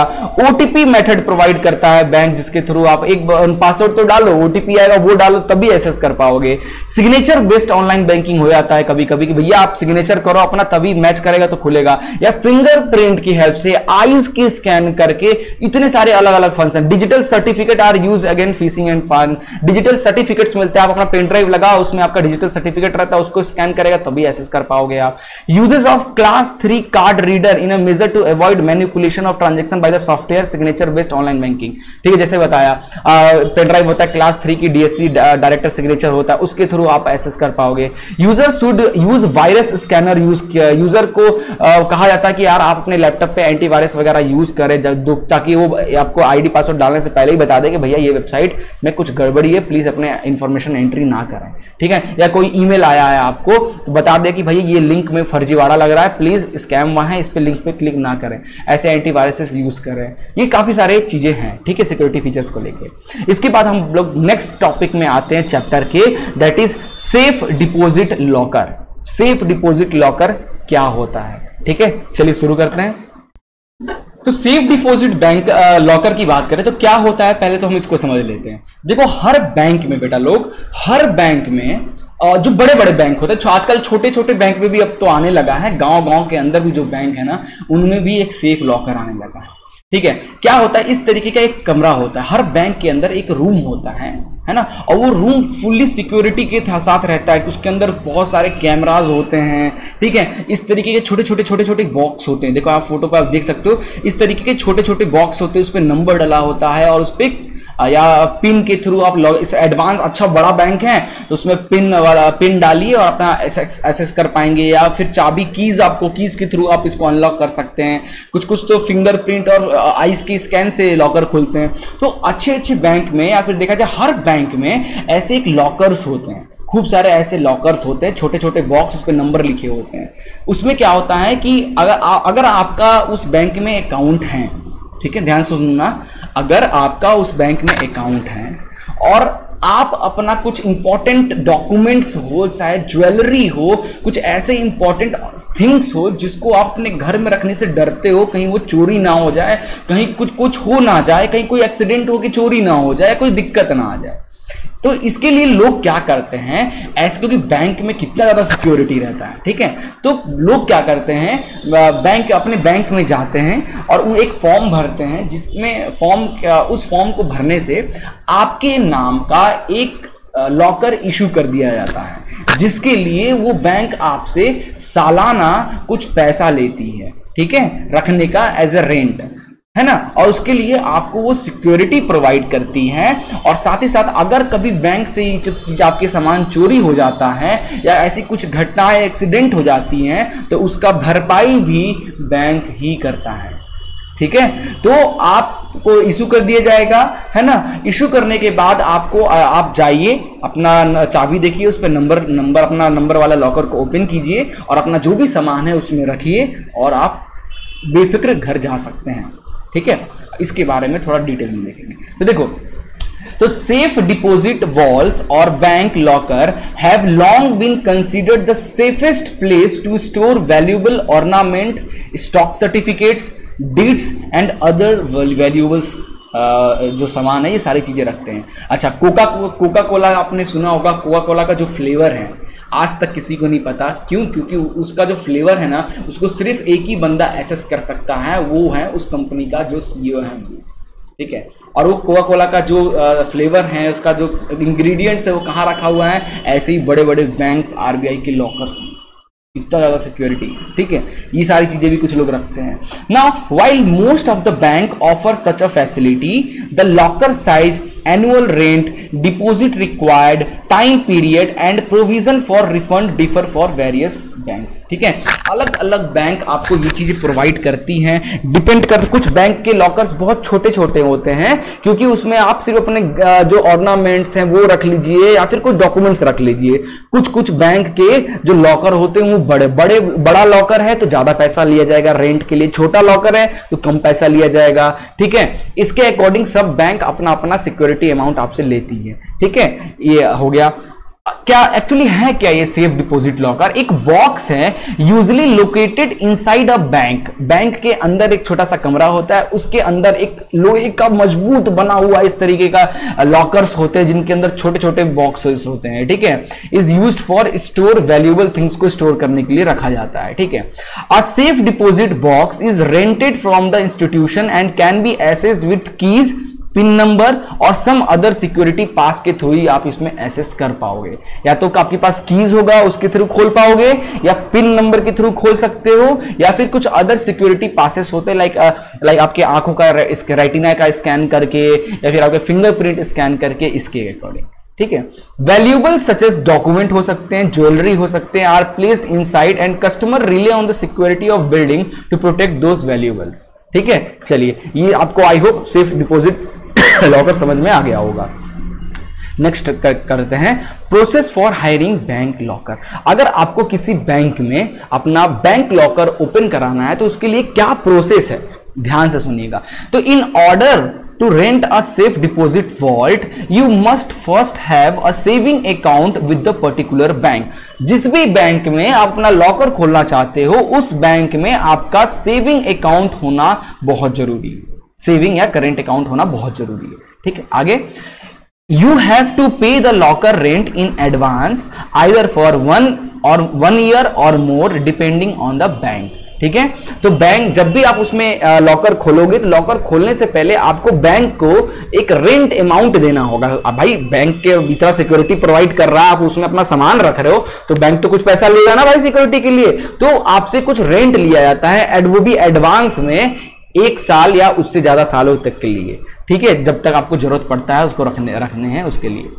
S1: ओटीपी मेथड प्रोवाइड करता है बैंक, जिसके थ्रू आप एक पासवर्ड तो डालो, ओटीपी आएगा वो डालो, तभी एक्सेस कर पाओगे। सिग्नेचर बेस्ड ऑनलाइन बैंकिंग हो जाता है कभी कभी कि भैया आप सिग्नेचर करो अपना, तभी मैच करेगा तो खुलेगा। या फिंगरप्रिंट की हेल्प से आईज की स्कैन करके, इतने सारे अलग अलग function. Digital certificate are use again phishing and fun. Digital certificates मिलते हैं, आप अपना पेन ड्राइव लगाओ, उसमें आपका डिजिटल सर्टिफिकेट रहता है, उसको स्कैन करेगा तभी एक्सेस कर पाओगे आप। Uses of class 3 card reader in a measure to avoid manipulation of transaction by the software signature based online banking. ठीक है, जैसे बताया पेन ड्राइव होता है, क्लास 3 की डीएससी डायरेक्टर सिग्नेचर होता है, उसके थ्रू आप एक्सेस कर पाओगे। User should use virus scanner. User को कहा जाता है कि यार आप अपने लैपटॉप पे एंटीवायरस वगैरह यूज करें, ताकि वो आपको आईडी पासवर्ड डालने से पहले ही बता दे कि भैया ये वेबसाइट में कुछ गड़बड़ी है, प्लीज अपने इंफॉर्मेशन एंट्री ना करें। ठीक है, या कोई ईमेल आया है आपको तो बता दे कि भैया ये लिंक में फर्जीवाड़ा लग रहा है, प्लीज स्कैम वहां है, इस पे लिंक पे क्लिक ना करें, ऐसे एंटीवायरस यूज करें। ये काफी सारे चीजें हैं, ठीक है, सिक्योरिटी फीचर्स को लेके। इसके बाद हम लोग नेक्स्ट टॉपिक में आते हैं चैप्टर के, that is safe deposit locker. Safe deposit locker क्या होता है? ठीक है, चलिए शुरू करते हैं। तो सेफ डिपॉजिट बैंक लॉकर की बात करें तो क्या होता है, पहले तो हम इसको समझ लेते हैं। देखो, हर बैंक में बेटा लोग, हर बैंक में जो बड़े बड़े बैंक होते हैं, आजकल छोटे छोटे बैंक में भी अब तो आने लगा है, गांव के अंदर भी जो बैंक है ना, उनमें भी एक सेफ लॉकर आने लगा है। ठीक है, क्या होता है, इस तरीके का एक कमरा होता है, हर बैंक के अंदर एक रूम होता है ना, और वो रूम फुल्ली सिक्योरिटी के साथ रहता है कि उसके अंदर बहुत सारे कैमरास होते हैं। ठीक है, इस तरीके के छोटे छोटे बॉक्स होते हैं, देखो आप फोटो पर आप देख सकते हो, इस तरीके के छोटे छोटे बॉक्स होते हैं, उस पर नंबर डला होता है और उस पर या पिन के थ्रू आप एडवांस, अच्छा बड़ा बैंक है तो उसमें पिन डालिए और अपना एक्सेस कर पाएंगे, या फिर चाबी कीज, आपको कीज के थ्रू आप इसको अनलॉक कर सकते हैं। कुछ तो फिंगरप्रिंट और आईज की स्कैन से लॉकर खुलते हैं। तो अच्छे बैंक में, या फिर देखा जाए हर बैंक में ऐसे एक लॉकर्स होते हैं, खूब सारे ऐसे लॉकर्स होते हैं, छोटे छोटे बॉक्स, उस पर नंबर लिखे होते हैं। उसमें क्या होता है कि अगर आपका उस बैंक में अकाउंट है, ठीक है, ध्यान से सुनना, अगर आपका उस बैंक में अकाउंट है और आप अपना कुछ इंपॉर्टेंट डॉक्यूमेंट्स हो, चाहे ज्वेलरी हो, कुछ ऐसे इंपॉर्टेंट थिंग्स हो जिसको आप अपने घर में रखने से डरते हो, कहीं वो चोरी ना हो जाए, कहीं कुछ हो ना जाए, कहीं कोई एक्सीडेंट हो कि चोरी ना हो जाए, कोई दिक्कत ना आ जाए, तो इसके लिए लोग क्या करते हैं ऐसे, क्योंकि बैंक में कितना ज्यादा सिक्योरिटी रहता है, ठीक है, तो लोग क्या करते हैं, अपने बैंक में जाते हैं और वो एक फॉर्म भरते हैं, जिसमें उस फॉर्म को भरने से आपके नाम का एक लॉकर इशू कर दिया जाता है, जिसके लिए वो बैंक आपसे सालाना कुछ पैसा लेती है, ठीक है, रखने का एज ए रेंट। है ना, और उसके लिए आपको वो सिक्योरिटी प्रोवाइड करती है। और साथ ही साथ अगर कभी बैंक से चीज आपके सामान चोरी हो जाता है या ऐसी कुछ घटनाएं एक्सीडेंट हो जाती हैं तो उसका भरपाई भी बैंक ही करता है। ठीक है, तो आपको इशू कर दिया जाएगा, है ना। इशू करने के बाद आपको आप जाइए, अपना चाबी देखिए, उस पर अपना नंबर वाला लॉकर को ओपन कीजिए और अपना जो भी सामान है उसमें रखिए और आप बेफिक्र घर जा सकते हैं। ठीक है, इसके बारे में थोड़ा डिटेल में देखेंगे। तो देखो, तो सेफ डिपॉजिट वॉल्स और bank locker have long been considered the safest place to store valuable ornament, stock certificates, deeds and other valuables. जो सामान है ये सारी चीजें रखते हैं। अच्छा, कोका कोला आपने सुना होगा, कोका कोला का जो फ्लेवर है आज तक किसी को नहीं पता। क्यों? क्योंकि उसका जो फ्लेवर है ना, उसको सिर्फ एक ही बंदा एसेस कर सकता है, वो है उस कंपनी का जो सीईओ है। ठीक है, और वो कोका कोला का जो फ्लेवर है, उसका जो इंग्रेडिएंट्स है वो कहाँ रखा हुआ है? ऐसे ही बड़े बड़े बैंक्स, आरबीआई के लॉकर्स में, इतना ज्यादा सिक्योरिटी। ठीक है, ये सारी चीजें भी कुछ लोग रखते हैं। Now while most of the bank offer such a facility, the locker size, annual rent, deposit required, time period and provision for refund differ for various banks. ठीक है, अलग अलग बैंक आपको ये चीजें प्रोवाइड करती हैं, डिपेंड कर। कुछ बैंक के लॉकर्स बहुत छोटे छोटे होते हैं क्योंकि उसमें आप सिर्फ अपने जो ऑर्नामेंट्स हैं वो रख लीजिए या फिर कुछ डॉक्यूमेंट्स रख लीजिए। कुछ बैंक के जो लॉकर होते हैं वो बड़ा लॉकर है तो ज्यादा पैसा लिया जाएगा रेंट के लिए, छोटा लॉकर है तो कम पैसा लिया जाएगा। ठीक है, इसके अकॉर्डिंग सब बैंक अपना अपना सिक्योरिटी अमाउंट आपसे लेती है। ठीक है, ये हो गया। क्या एक्चुअली है क्या ये सेफ डिपॉजिट लॉकर? एक बॉक्स है usually located inside a bank. Bank के अंदर एक छोटा सा कमरा होता है, उसके अंदर एक लोहे का मजबूत बना हुआ इस तरीके का लॉकर्स होते हैं जिनके अंदर छोटे छोटे बॉक्सेस होते हैं। ठीक है, is used for store valuable things को स्टोर करने के लिए रखा जाता है। ठीक है, अ safe deposit box is rented from the institution and can be accessed with keys, pin number और सम अदर सिक्योरिटी पास के थ्रू ही आप इसमें एक्सेस कर पाओगे। या तो आपके पास कीज होगा उसके थ्रू खोल पाओगे, या पिन नंबर के थ्रू खोल सकते हो, या फिर कुछ अदर सिक्योरिटी पासेस होते हैं लाइक आपके आंखों का रेटिना का स्कैन करके या फिर आपके फिंगरप्रिंट स्कैन करके, इसके अकॉर्डिंग। ठीक है, वैल्यूएबल सच एज डॉक्यूमेंट हो सकते हैं, ज्वेलरी हो सकते हैं, are placed inside and customer rely on the security of building to protect those valuables. ठीक है, चलिए ये आपको I hope safe deposit locker समझ में आ गया होगा। नेक्स्ट करते हैं process for hiring bank locker. अगर आपको किसी बैंक में अपना बैंक लॉकर ओपन कराना है तो उसके लिए क्या प्रोसेस है, ध्यान से सुनिएगा। तो in order to rent a safe deposit vault you must first have a saving account with the particular bank. जिस भी बैंक में आप अपना लॉकर खोलना चाहते हो उस बैंक में आपका सेविंग अकाउंट होना बहुत जरूरी है, सेविंग या करेंट अकाउंट होना बहुत जरूरी है। ठीक है, आगे यू हैव टू पे the locker rent in advance either for 1 year और मोर डिपेंडिंग ऑन द बैंक। ठीक है, तो बैंक जब भी आप उसमें लॉकर खोलोगे तो लॉकर खोलने से पहले आपको बैंक को एक रेंट अमाउंट देना होगा। अब भाई बैंक के भीतर सिक्योरिटी प्रोवाइड कर रहा है, आप उसमें अपना सामान रख रहे हो तो बैंक तो कुछ पैसा लेगा ना भाई सिक्योरिटी के लिए, तो आपसे कुछ रेंट लिया जाता है, वो भी एडवांस में 1 साल या उससे ज्यादा सालों तक के लिए। ठीक है, जब तक आपको जरूरत पड़ता है उसको रखने हैं उसके लिए।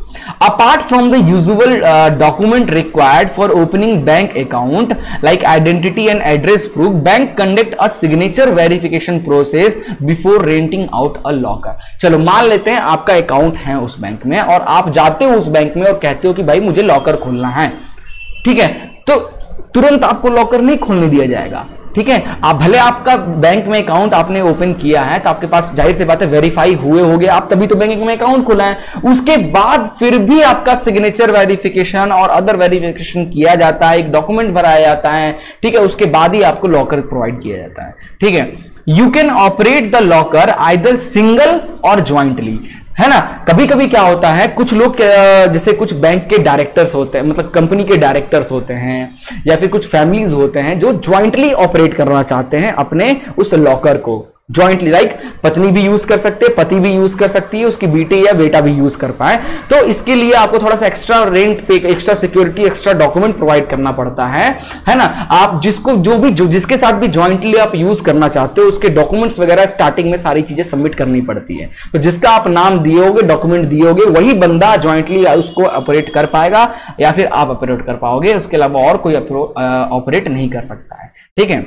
S1: Apart from the usual document required for opening bank account like identity and address proof, bank conduct a signature verification process before renting out a locker. चलो मान लेते हैं आपका अकाउंट है उस बैंक में और आप जाते हो उस बैंक में और कहते हो कि भाई मुझे लॉकर खोलना है। ठीक है, तो तुरंत आपको लॉकर नहीं खोलने दिया जाएगा। ठीक है, आप भले आपका बैंक में अकाउंट आपने ओपन किया है तो आपके पास जाहिर सी बात है वेरीफाई हुए होंगे, आप तभी तो बैंक में अकाउंट खोला है। उसके बाद फिर भी आपका सिग्नेचर वेरिफिकेशन और अदर वेरिफिकेशन किया जाता है, एक डॉक्यूमेंट भराया जाता है। ठीक है, उसके बाद ही आपको लॉकर प्रोवाइड किया जाता है। ठीक है, you can operate the locker either single और ज्वाइंटली, है ना। कभी कभी क्या होता है, कुछ लोग जैसे कुछ बैंक के डायरेक्टर्स होते हैं, मतलब कंपनी के डायरेक्टर्स होते हैं या फिर कुछ फैमिलीज होते हैं जो ज्वाइंटली ऑपरेट करना चाहते हैं अपने उस लॉकर को। जॉइंटली, लाइक पत्नी भी यूज कर सकते हैं, पति भी यूज कर सकती है, उसकी बेटे या बेटा भी यूज कर पाए। तो इसके लिए आपको थोड़ा सा एक्स्ट्रा रेंट पे, extra security, extra document provide करना पड़ता है ना। आप जिसके साथ भी जॉइंटली आप यूज करना चाहते हो उसके डॉक्यूमेंट्स वगैरह स्टार्टिंग में सारी चीजें सबमिट करनी पड़ती है। तो जिसका आप नाम दिए होगे, डॉक्यूमेंट दिए होगे, वही बंदा जॉइंटली उसको ऑपरेट कर पाएगा या फिर आप ऑपरेट कर पाओगे, उसके अलावा और कोई ऑपरेट नहीं कर सकता है, ठीक है।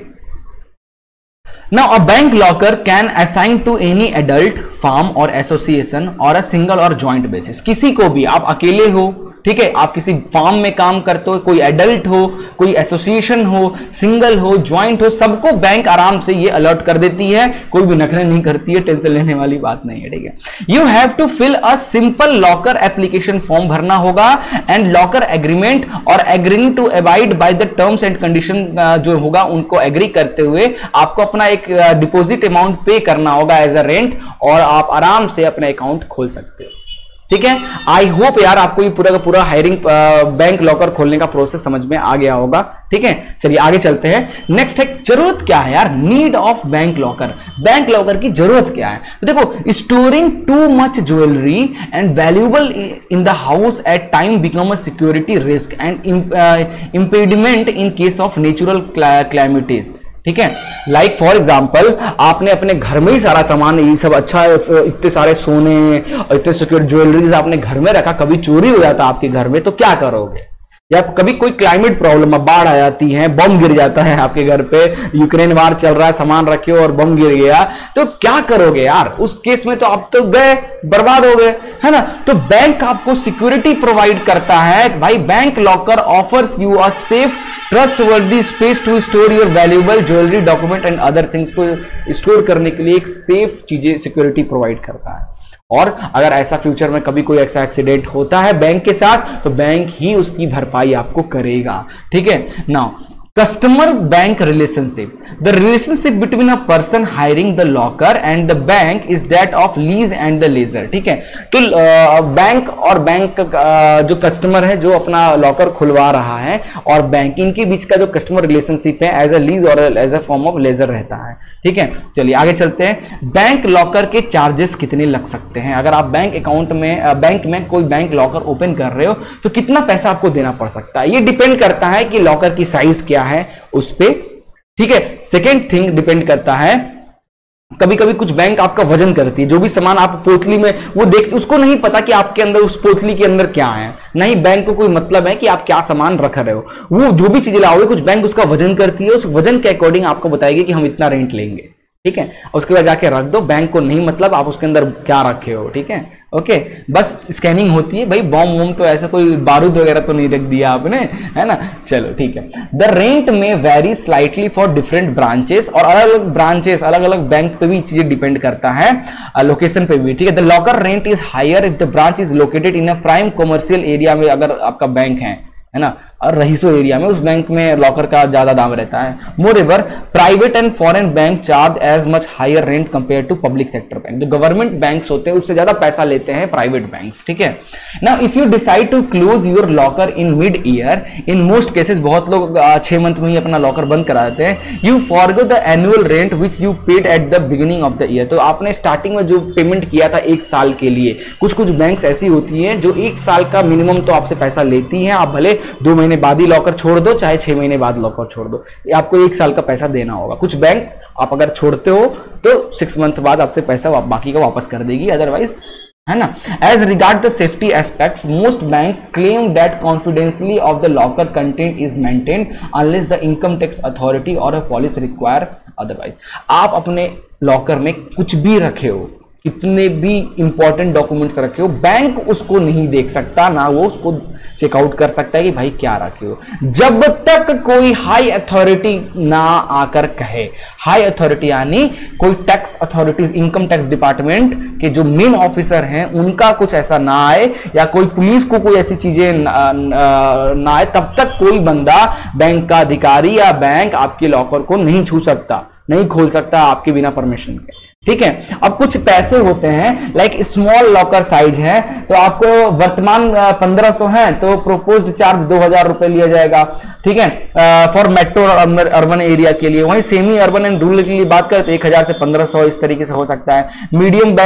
S1: Now, a bank locker can assign to any adult, firm or association or a single or joint basis. किसी को भी, आप अकेले हो, ठीक है, आप किसी फार्म में काम करते हो, कोई एडल्ट हो, कोई एसोसिएशन हो, सिंगल हो, ज्वाइंट हो, सबको बैंक आराम से ये अलर्ट कर देती है, कोई भी नखरे नहीं करती है, टेंशन लेने वाली बात नहीं है, ठीक है। You have to fill a simple locker application form भरना होगा एंड लॉकर एग्रीमेंट और agreeing to abide by the terms and condition जो होगा उनको एग्री करते हुए आपको अपना एक डिपॉजिट अमाउंट पे करना होगा एज अ रेंट, और आप आराम से अपना अकाउंट खोल सकते हो, ठीक है। आई होप यार आपको ये पूरा का पूरा हायरिंग बैंक लॉकर खोलने का प्रोसेस समझ में आ गया होगा, ठीक है। चलिए आगे चलते हैं। नेक्स्ट है जरूरत क्या है यार, need of bank locker. Bank locker की जरूरत क्या है? तो देखो, storing too much jewellery and valuable in the house at time become a security risk and impediment in case of natural calamities, ठीक है। लाइक फॉर एग्जाम्पल, आपने अपने घर में ही सारा सामान, ये सब अच्छा, इतने सारे सोने और इतने सिक्योर ज्वेलरीज आपने घर में रखा, कभी चोरी हो जाता आपके घर में तो क्या करोगे? या कभी कोई क्लाइमेट प्रॉब्लम, बाढ़ आ जाती है, बम गिर जाता है आपके घर पे, यूक्रेन वार चल रहा है, सामान रखे हो और बम गिर गया, तो क्या करोगे यार? उस केस में तो आप तो गए, बर्बाद हो गए, है ना। तो बैंक आपको सिक्योरिटी प्रोवाइड करता है। भाई, bank locker offers you a safe trustworthy space to store your valuable jewellery, document and other things को स्टोर करने के लिए एक सेफ चीजें सिक्योरिटी प्रोवाइड करता है। और अगर ऐसा फ्यूचर में कभी कोई ऐसा एक्सीडेंट होता है बैंक के साथ, तो बैंक ही उसकी भरपाई आपको करेगा, ठीक है। Now, customer bank relationship, the relationship between a person hiring the locker and the bank is that of lease and the lessor, ठीक है। तो बैंक और बैंक जो कस्टमर है जो अपना लॉकर खुलवा रहा है और बैंक, इनके बीच का जो कस्टमर रिलेशनशिप है एज अ लीज और as a form of lessor रहता है, ठीक है। चलिए आगे चलते हैं। बैंक लॉकर के चार्जेस कितने लग सकते हैं? अगर आप बैंक अकाउंट में, बैंक में कोई बैंक लॉकर ओपन कर रहे हो तो कितना पैसा आपको देना पड़ सकता है? ये डिपेंड करता है कि लॉकर की साइज क्या है उस पे, ठीक है। सेकेंड थिंग डिपेंड करता है, कभी कभी कुछ बैंक आपका वजन करती है, जो भी सामान आप पोतली में वो देखते, उसको नहीं पता कि आपके अंदर, उस पोतली के अंदर क्या है, नहीं बैंक को कोई मतलब है कि आप क्या सामान रख रहे हो। वो जो भी चीजें लाओगे, कुछ बैंक उसका वजन करती है, उस वजन के अकॉर्डिंग आपको बताएगी कि हम इतना रेंट लेंगे, ठीक है। उसके बाद जाके रख दो, बैंक को नहीं मतलब आप उसके अंदर क्या रखे हो, ठीक है। ओके, बस स्कैनिंग होती है भाई, बॉम्ब वॉम्ब तो ऐसा कोई बारूद वगैरह तो नहीं रख दिया आपने, है ना। चलो ठीक है। द रेंट में very slightly for different branches, और अलग अलग ब्रांचेस, अलग अलग बैंक पे भी चीजें डिपेंड करता है, लोकेशन पे भी, ठीक है। The locker rent is higher if the branch is located in a prime commercial area में, अगर आपका बैंक है ना, और रहीसो एरिया में, उस बैंक में लॉकर का ज्यादा दाम रहता है। Moreover, private and foreign bank charge as much higher rent compare to public sector bank. जो गवर्नमेंट बैंक्स होते हैं उससे ज्यादा पैसा लेते हैं प्राइवेट बैंक्स, ठीक है। Now if you decide to close your locker in mid year, in most cases बहुत लोग 6 मंथ में ही अपना लॉकर बंद करा देते हैं, you forgo the annual rent which you paid at the beginning of the year. तो आपने स्टार्टिंग में जो पेमेंट किया था 1 साल के लिए, कुछ कुछ बैंक्स ऐसी होती हैं जो 1 साल का मिनिमम तो आपसे पैसा लेती हैं, आप भले 2 महीने बाद ही लॉकर छोड़ दो, चाहे 6 महीने बाद लॉकर छोड़ दो, आपको 1 साल का पैसा देना होगा। कुछ बैंक आप अगर छोड़ते हो तो 6 मंथ बाद आपसे पैसा बाकी का वापस कर देगी, अदरवाइज, है ना। As regard the safety aspects, most bank claim that confidentially of the locker content is maintained unless the income tax authority और अ पॉलिसी रिक्वायर अदरवाइज। आप अपने लॉकर में कुछ भी रखे हो, कितने भी इंपॉर्टेंट डॉक्यूमेंट्स रखे हो, बैंक उसको नहीं देख सकता, ना वो उसको चेकआउट कर सकता है कि भाई क्या रखे हो, जब तक कोई हाई अथॉरिटी ना आकर कहे। हाई अथॉरिटी यानी कोई tax authorities, income tax department के जो मेन ऑफिसर हैं, उनका कुछ ऐसा ना आए, या कोई पुलिस को कोई ऐसी चीजें ना आए, तब तक कोई बंदा, बैंक का अधिकारी या बैंक आपके लॉकर को नहीं छू सकता, नहीं खोल सकता आपके बिना परमिशन के। ठीक है। अब कुछ पैसे होते हैं लाइक स्मॉल लॉकर साइज है, तो आपको वर्तमान 1500 है तो प्रोपोज्ड चार्ज 2000 रुपए लिया जाएगा, ठीक है, फॉर मेट्रो और अर्बन एरिया के लिए। वहीं सेमी अर्बन एंड रूरल के लिए बात करें तो 1000 से 1500 इस तरीके से हो सकता है। मीडियम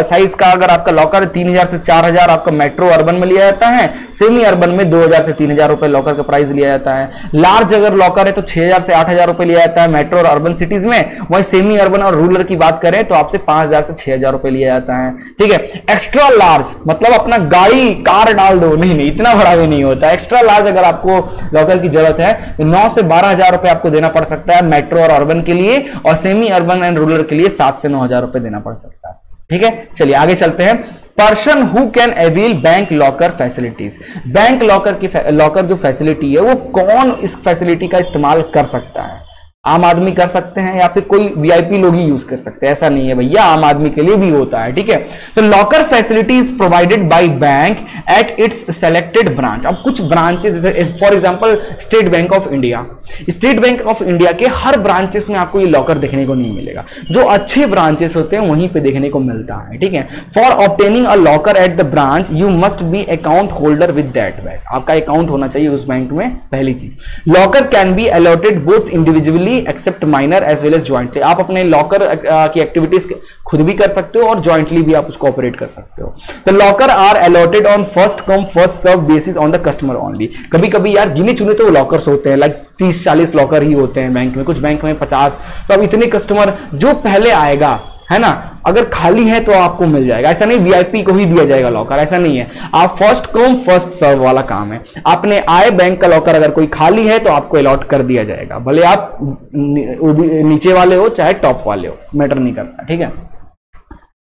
S1: साइज का अगर आपका लॉकर 3000 से 4000 आपका मेट्रो अर्बन में लिया जाता है, सेमी अर्बन में 2000 से 3000 रुपए लॉकर का प्राइस लिया जाता है। लार्ज अगर लॉकर है तो 6000 से 8000 रुपए लिया जाता है मेट्रो और अर्बन सिटीज में। वहीं सेमी अर्बन और रूरल की बात करें तो आपसे 5000 से 6000 रुपए लिया जाता है, ठीक है। एक्स्ट्रा लार्ज मतलब अपना गाड़ी कार डाल दो, नहीं इतना बड़ा भी नहीं होता। एक्स्ट्रा लार्ज अगर आपको लॉकर की जरूरत है तो 9 से 12,000 रुपए आपको देना पड़ सकता है मेट्रो और अर्बन के लिए, और सेमी अर्बन एंड रूरल के लिए 7 से 9,000 रुपए देना पड़ सकता है, ठीक है। चलिए आगे चलते हैं। Person who can avail bank locker facilities, bank locker जो फैसिलिटी है वो कौन इस फैसिलिटी का इस्तेमाल कर सकता है? आम आदमी कर सकते हैं या फिर कोई वीआईपी लोग ही यूज कर सकते हैं? ऐसा नहीं है भैया, आम आदमी के लिए भी होता है, ठीक है। तो locker facility is provided by bank at its selected branch. अब कुछ ब्रांचेस जैसे for example state bank of India, state bank of India के हर ब्रांचेस में आपको ये लॉकर देखने को नहीं मिलेगा। जो अच्छे ब्रांचेस होते हैं वहीं पे देखने को मिलता है, ठीक है। For obtaining a locker at the branch you must be account holder with that bank. आपका अकाउंट होना चाहिए उस बैंक में, पहली चीज। Locker can be allotted both individually except minor as well as jointly. आप अपने लॉकर की एक्टिविटीज खुद भी कर सकते हो और ज्वाइंटली भी आप उसको ऑपरेट कर सकते हो। तो locker are allotted on first come first serve basis on the customer only. कभी कभी यार गिने चुने तो लॉकर्स होते हैं, लाइक 30-40 लॉकर ही होते हैं बैंक में, कुछ बैंक में 50। तो अब इतने कस्टमर जो पहले आएगा, है ना, अगर खाली है तो आपको मिल जाएगा। ऐसा नहीं वीआईपी को ही दिया जाएगा लॉकर, ऐसा नहीं है। आप फर्स्ट कम फर्स्ट सर्व वाला काम है। आपने आए बैंक का लॉकर अगर कोई खाली है तो आपको अलॉट कर दिया जाएगा, भले आप नीचे वाले हो चाहे टॉप वाले हो, मैटर नहीं करता, ठीक है।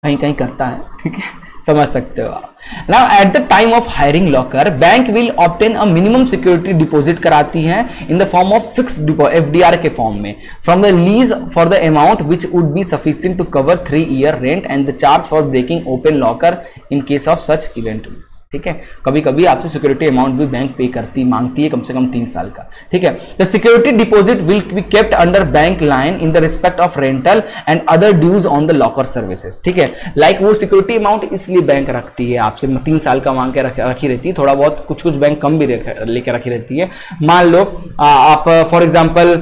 S1: कहीं कहीं करता है, ठीक है, समझ सकते हो आप। Now at the time of hiring locker bank will obtain a minimum security deposit कराती है in the form of fixed FDR के फॉर्म में from the lease for the amount which would be sufficient to cover 3 year rent and the charge for breaking open locker in case of such event, ठीक है। कभी कभी आपसे security amount भी bank पे मांगती है कम से कम 3 साल का, ठीक है। The security deposit will be kept under bank line in the respect of rental and other dues on the locker services, ठीक है। लाइक वो सिक्योरिटी अमाउंट इसलिए बैंक रखती है आपसे, 3 साल का मांग के रखी रहती है, थोड़ा बहुत कुछ बैंक कम भी लेके रखी रहती है। मान लो आप फॉर एग्जाम्पल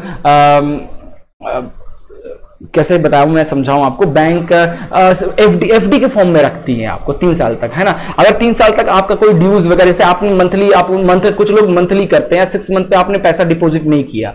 S1: कैसे बताऊं मैं, समझाऊं आपको, बैंक एफडी के फॉर्म में रखती है आपको 3 साल तक, है ना। अगर 3 साल तक आपका कोई ड्यूज वगैरह से आपने कुछ लोग मंथली करते हैं, 6 मंथ पे आपने पैसा डिपॉजिट नहीं किया,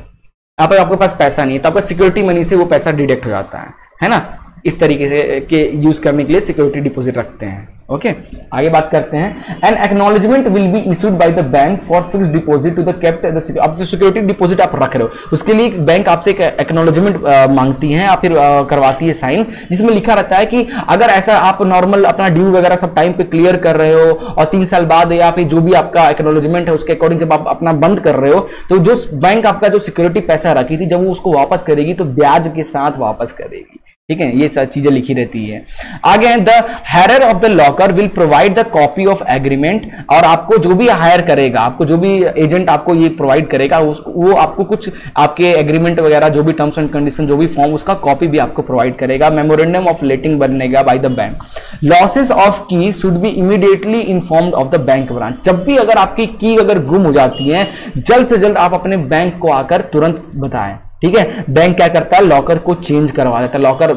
S1: आपके पास पैसा नहीं है, तो आपका सिक्योरिटी मनी से वो पैसा डिडक्ट हो जाता है ना। इस तरीके से के यूज करने के लिए सिक्योरिटी डिपॉजिट रखते हैं, ओके। आगे बात करते हैं। An acknowledgement will be issued by the bank for fixed deposit to the kept अब जो सिक्योरिटी डिपॉजिट आप रख रहे हो उसके लिए बैंक आपसे एक एक्नॉलेजमेंट मांगती है या फिर करवाती है साइन, जिसमें लिखा रहता है कि अगर ऐसा आप नॉर्मल अपना ड्यू वगैरह सब टाइम पे क्लियर कर रहे हो और 3 साल बाद या फिर जो भी आपका एक्नॉलेजमेंट है उसके अकॉर्डिंग जब आप अपना बंद कर रहे हो, तो जो बैंक आपका जो सिक्योरिटी पैसा रखी थी जब वो उसको वापस करेगी तो ब्याज के साथ वापस करेगी, ठीक है। ये सब चीजें लिखी रहती है। आगे the hirer of the locker will provide the copy of agreement, और आपको जो भी हायर करेगा, आपको जो भी एजेंट आपको ये प्रोवाइड करेगा वो आपको कुछ आपके एग्रीमेंट वगैरह जो भी टर्म्स एंड कंडीशन जो भी फॉर्म उसका कॉपी भी आपको प्रोवाइड करेगा। मेमोरेंडम ऑफ लेटिंग बनेगा by the bank. Losses of key should be immediately informed of the bank branch. जब भी अगर आपकी की अगर गुम हो जाती है, जल्द से जल्द आप अपने बैंक को आकर तुरंत बताएं, ठीक है। बैंक क्या करता है, लॉकर को चेंज करवा देता है। लॉकर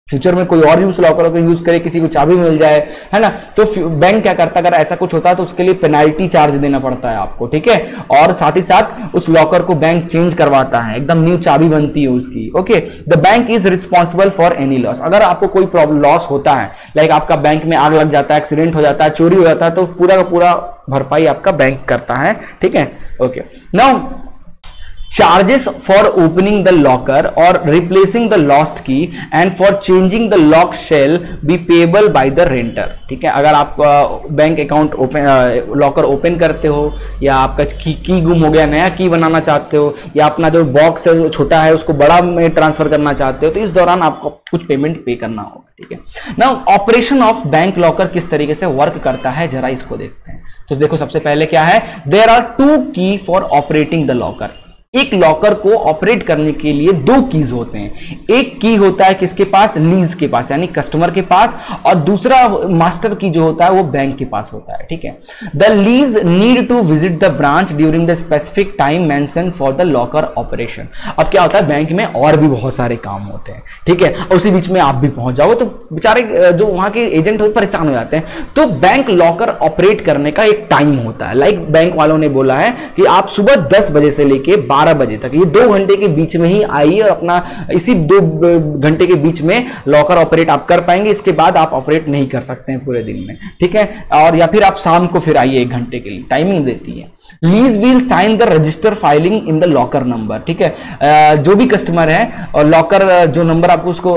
S1: फ्यूचर में कोई और लॉकर को यूज करे, किसी को चाबी मिल जाए, है ना, तो बैंक क्या करता है, अगर ऐसा कुछ होता है तो उसके लिए पेनाल्टी चार्ज देना पड़ता है आपको, ठीक है। और साथ ही साथ उस लॉकर को बैंक चेंज करवाता है, एकदम न्यू चाबी बनती है उसकी, okay. The bank is responsible for any loss. अगर आपको कोई प्रॉब्लम लॉस होता है, लाइक आपका बैंक में आग लग जाता है, एक्सीडेंट हो जाता है, चोरी हो जाता है, तो पूरा का पूरा भरपाई आपका बैंक करता है, ठीक है, okay. Now charges for opening the locker or replacing the lost key and for changing the lock shall be payable by the renter, ठीक है। अगर आप बैंक अकाउंट लॉकर ओपन करते हो या आपका की गुम हो गया, नया की बनाना चाहते हो, या अपना जो बॉक्स है छोटा है उसको बड़ा में ट्रांसफर करना चाहते हो, तो इस दौरान आपको कुछ पेमेंट पे करना होगा, ठीक है। Now operation of bank locker किस तरीके से वर्क करता है जरा इसको देखते हैं। तो देखो सबसे पहले क्या है, देयर आर 2 की फॉर ऑपरेटिंग द लॉकर। एक लॉकर को ऑपरेट करने के लिए दो कीज होते हैं। एक की होता है किसके पास, लीज के पास यानी कस्टमर के पास, और दूसरा मास्टर की जो होता है वो बैंक के पास होता है। ठीक है, the lease need to visit the branch during the specific time mention for the locker operation. अब क्या होता है, बैंक में और भी बहुत सारे काम होते हैं, ठीक है, उसी बीच में आप भी पहुंच जाओ तो बेचारे जो वहां के एजेंट हो परेशान हो जाते हैं। तो बैंक लॉकर ऑपरेट करने का एक टाइम होता है। लाइक बैंक वालों ने बोला है कि आप सुबह 10 बजे से लेके 12 बजे तक, ये 2 घंटे के बीच में ही आइए और अपना इसी 2 घंटे के बीच में लॉकर ऑपरेट आप कर पाएंगे। इसके बाद आप ऑपरेट नहीं कर सकते हैं पूरे दिन में, ठीक है, और या फिर आप शाम को फिर आइए 1 घंटे के लिए, टाइमिंग देती है। Lease will sign the register filing in the locker number. ठीक है, जो भी कस्टमर है और लॉकर जो नंबर आपको उसको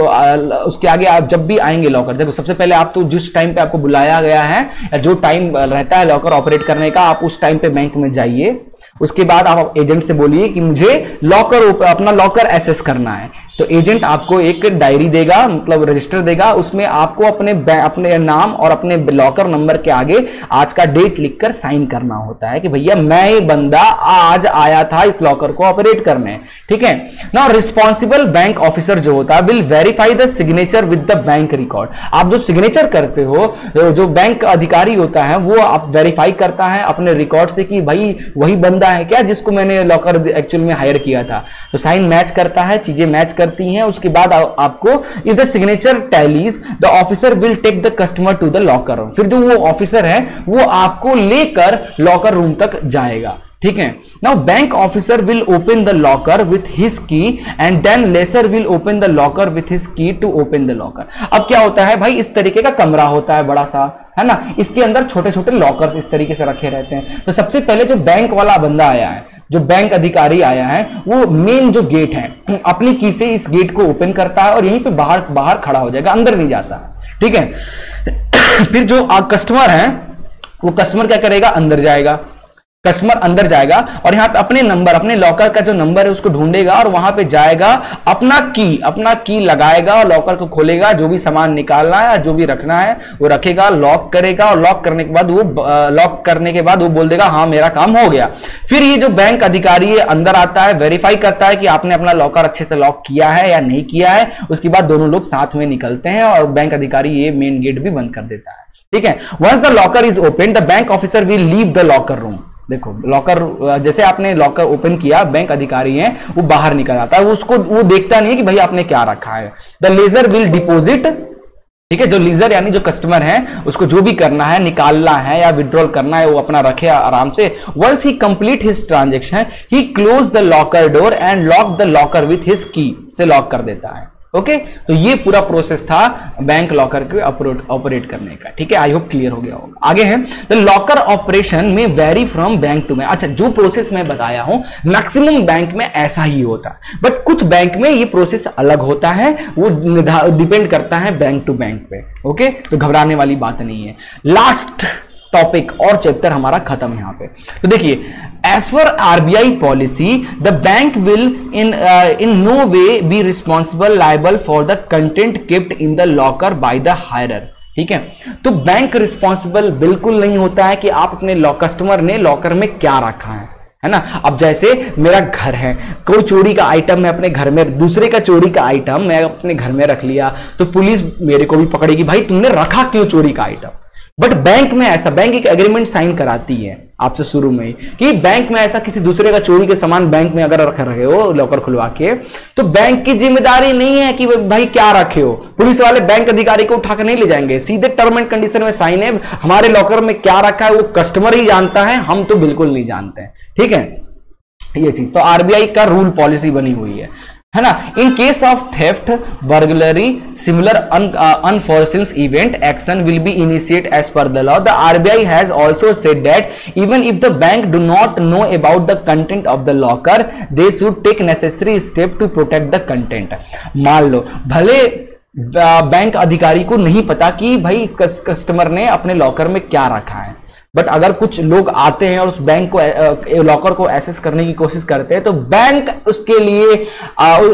S1: उसके आगे आप जब भी आएंगे लॉकर, देखो सबसे पहले आप तो जिस टाइम पे आपको बुलाया गया है या जो टाइम रहता है लॉकर ऑपरेट करने का, आप उस टाइम पे बैंक में जाइए। उसके बाद आप एजेंट से बोलिए कि मुझे लॉकर अपना लॉकर एसेस करना है, तो एजेंट आपको एक डायरी देगा, मतलब रजिस्टर देगा, उसमें आपको अपने नाम और अपने लॉकर नंबर के आगे आज का डेट लिखकर साइन करना होता है कि भैया मैं ये बंदा आज आया था इस लॉकर को ऑपरेट करने। ठीक है, नाउ रिस्पॉन्सिबल बैंक ऑफिसर जो होता है will verify the signature with the bank record. आप जो सिग्नेचर करते हो, जो बैंक अधिकारी होता है वो आप वेरीफाई करता है अपने रिकॉर्ड से कि भाई वही बंदा है क्या जिसको मैंने लॉकर एक्चुअल में हायर किया था। तो साइन मैच करता है, चीजें मैच करती हैं। उसके बाद आपको if the signature tallies the officer will take the customer to the locker room. फिर जो वो ऑफिसर है वो आपको लेकर लॉकर रूम तक जाएगा। ठीक है, now bank officer will open the locker with his key and then lessor will open the locker with his key to open the locker. अब क्या होता है भाई, इस तरीके का कमरा होता है बड़ा सा, है ना, इसके अंदर छोटे छोटे लॉकर्स इस तरीके से रखे रहते हैं। तो सबसे पहले जो बैंक वाला बंदा आया है, जो बैंक अधिकारी आया है, वो मेन जो गेट है अपनी की से इस गेट को ओपन करता है और यहीं पे बाहर खड़ा हो जाएगा, अंदर नहीं जाता। ठीक है, फिर जो कस्टमर है वो कस्टमर क्या करेगा, अंदर जाएगा। कस्टमर अंदर जाएगा और यहाँ पे अपने नंबर, अपने लॉकर का जो नंबर है उसको ढूंढेगा और वहां पे जाएगा, अपना की लगाएगा और लॉकर को खोलेगा, जो भी सामान निकालना है जो भी रखना है वो रखेगा, लॉक करेगा और लॉक करने के बाद वो बोल देगा हाँ मेरा काम हो गया। फिर ये जो बैंक अधिकारी है अंदर आता है, वेरीफाई करता है कि आपने अपना लॉकर अच्छे से लॉक किया है या नहीं किया है। उसके बाद दोनों लोग साथ में निकलते हैं और बैंक अधिकारी ये मेन गेट भी बंद कर देता है। ठीक है, once the locker is open the bank officer will leave the locker room. देखो लॉकर, जैसे आपने लॉकर ओपन किया, बैंक अधिकारी है वो बाहर निकल आता है, वो देखता नहीं है कि भाई आपने क्या रखा है। The lessor will deposit. ठीक है, जो लीजर यानी जो कस्टमर है उसको जो भी करना है, निकालना है या विड्रॉल करना है, वो अपना रखे आराम से। Once he complete his transaction he close the locker door and lock the locker with his key से लॉक कर देता है। ओके, तो ये पूरा प्रोसेस था बैंक लॉकर के ऑपरेट करने का। ठीक है, आई होप क्लियर हो गया होगा। आगे है the locker operation may vary from bank to bank. अच्छा, जो प्रोसेस मैं बताया हूं मैक्सिमम बैंक में ऐसा ही होता है, बट कुछ बैंक में ये प्रोसेस अलग होता है, वो डिपेंड करता है बैंक टू बैंक पे। ओके, तो घबराने वाली बात नहीं है। लास्ट टॉपिक और चैप्टर हमारा खत्म यहां पे। तो देखिए, as per RBI policy the bank will in no way be responsible liable for the content kept in the locker by the hirer. ठीक है, तो बैंक रिस्पॉन्सिबल बिल्कुल नहीं होता है कि आप अपने कस्टमर ने लॉकर में क्या रखा है ना। अब जैसे मेरा घर है, कोई चोरी का आइटम मैं अपने घर में, दूसरे का चोरी का आइटम मैं अपने घर में रख लिया, तो पुलिस मेरे को भी पकड़ेगी, भाई तुमने रखा क्यों चोरी का आइटम। बट बैंक में ऐसा, बैंक एक एग्रीमेंट साइन कराती है आपसे शुरू में ही कि बैंक में ऐसा किसी दूसरे का चोरी के सामान बैंक में अगर रख रहे हो लॉकर खुलवा के, तो बैंक की जिम्मेदारी नहीं है कि भाई क्या रखे हो। पुलिस वाले बैंक अधिकारी को उठाकर नहीं ले जाएंगे, सीधे टर्म एंड कंडीशन में साइन है, हमारे लॉकर में क्या रखा है वो कस्टमर ही जानता है, हम तो बिल्कुल नहीं जानते हैं। ठीक है, ये चीज तो आरबीआई का रूल पॉलिसी बनी हुई है ना। In case of theft, burglary, similar unforeseen event, action will be initiate as per the law. The RBI has also said that even if the bank do not know about the content of the locker, they should take necessary step to protect the content. मान लो भले bank अधिकारी को नहीं पता कि भाई customer ने अपने लॉकर में क्या रखा है, बट अगर कुछ लोग आते हैं और उस बैंक को लॉकर को एक्सेस करने की कोशिश करते हैं, तो बैंक उसके लिए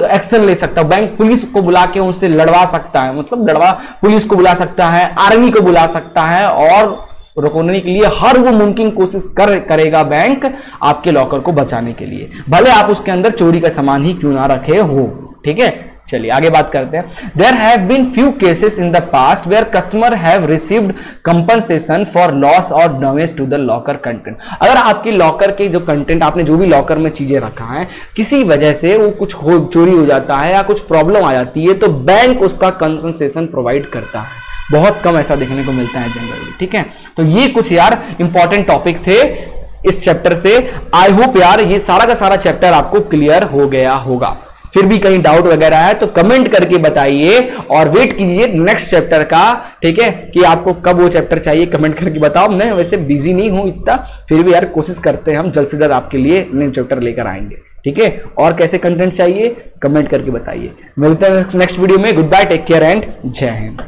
S1: एक्शन ले सकता है। बैंक पुलिस को बुला के उनसे लड़वा सकता है, मतलब पुलिस को बुला सकता है, आर्मी को बुला सकता है और रोकने के लिए हर वो मुमकिन कोशिश करेगा बैंक आपके लॉकर को बचाने के लिए, भले आप उसके अंदर चोरी का सामान ही क्यों ना रखे हो। ठीक है, चलिए आगे बात करते हैं। There have been few cases in the past where customer have received compensation for loss और damage to the locker content. अगर आपकी लॉकर के जो कंटेंट, आपने जो भी लॉकर में चीजें रखा है, किसी वजह से वो कुछ चोरी हो जाता है या कुछ प्रॉब्लम आ जाती है, तो बैंक उसका कंपनसेशन प्रोवाइड करता है। बहुत कम ऐसा देखने को मिलता है जनरली। ठीक है, तो ये कुछ यार इंपॉर्टेंट टॉपिक थे इस चैप्टर से। आई होप यार ये सारा का सारा चैप्टर आपको क्लियर हो गया होगा। फिर भी कहीं डाउट वगैरह है तो कमेंट करके बताइए और वेट कीजिए नेक्स्ट चैप्टर का। ठीक है, कि आपको कब वो चैप्टर चाहिए कमेंट करके बताओ। मैं वैसे बिजी नहीं हूं इतना, फिर भी यार कोशिश करते हैं हम जल्द से जल्द आपके लिए नए चैप्टर लेकर आएंगे। ठीक है, और कैसे कंटेंट चाहिए कमेंट करके बताइए। मिलते हैं नेक्स्ट वीडियो में। Good bye, take care and जय हिंद।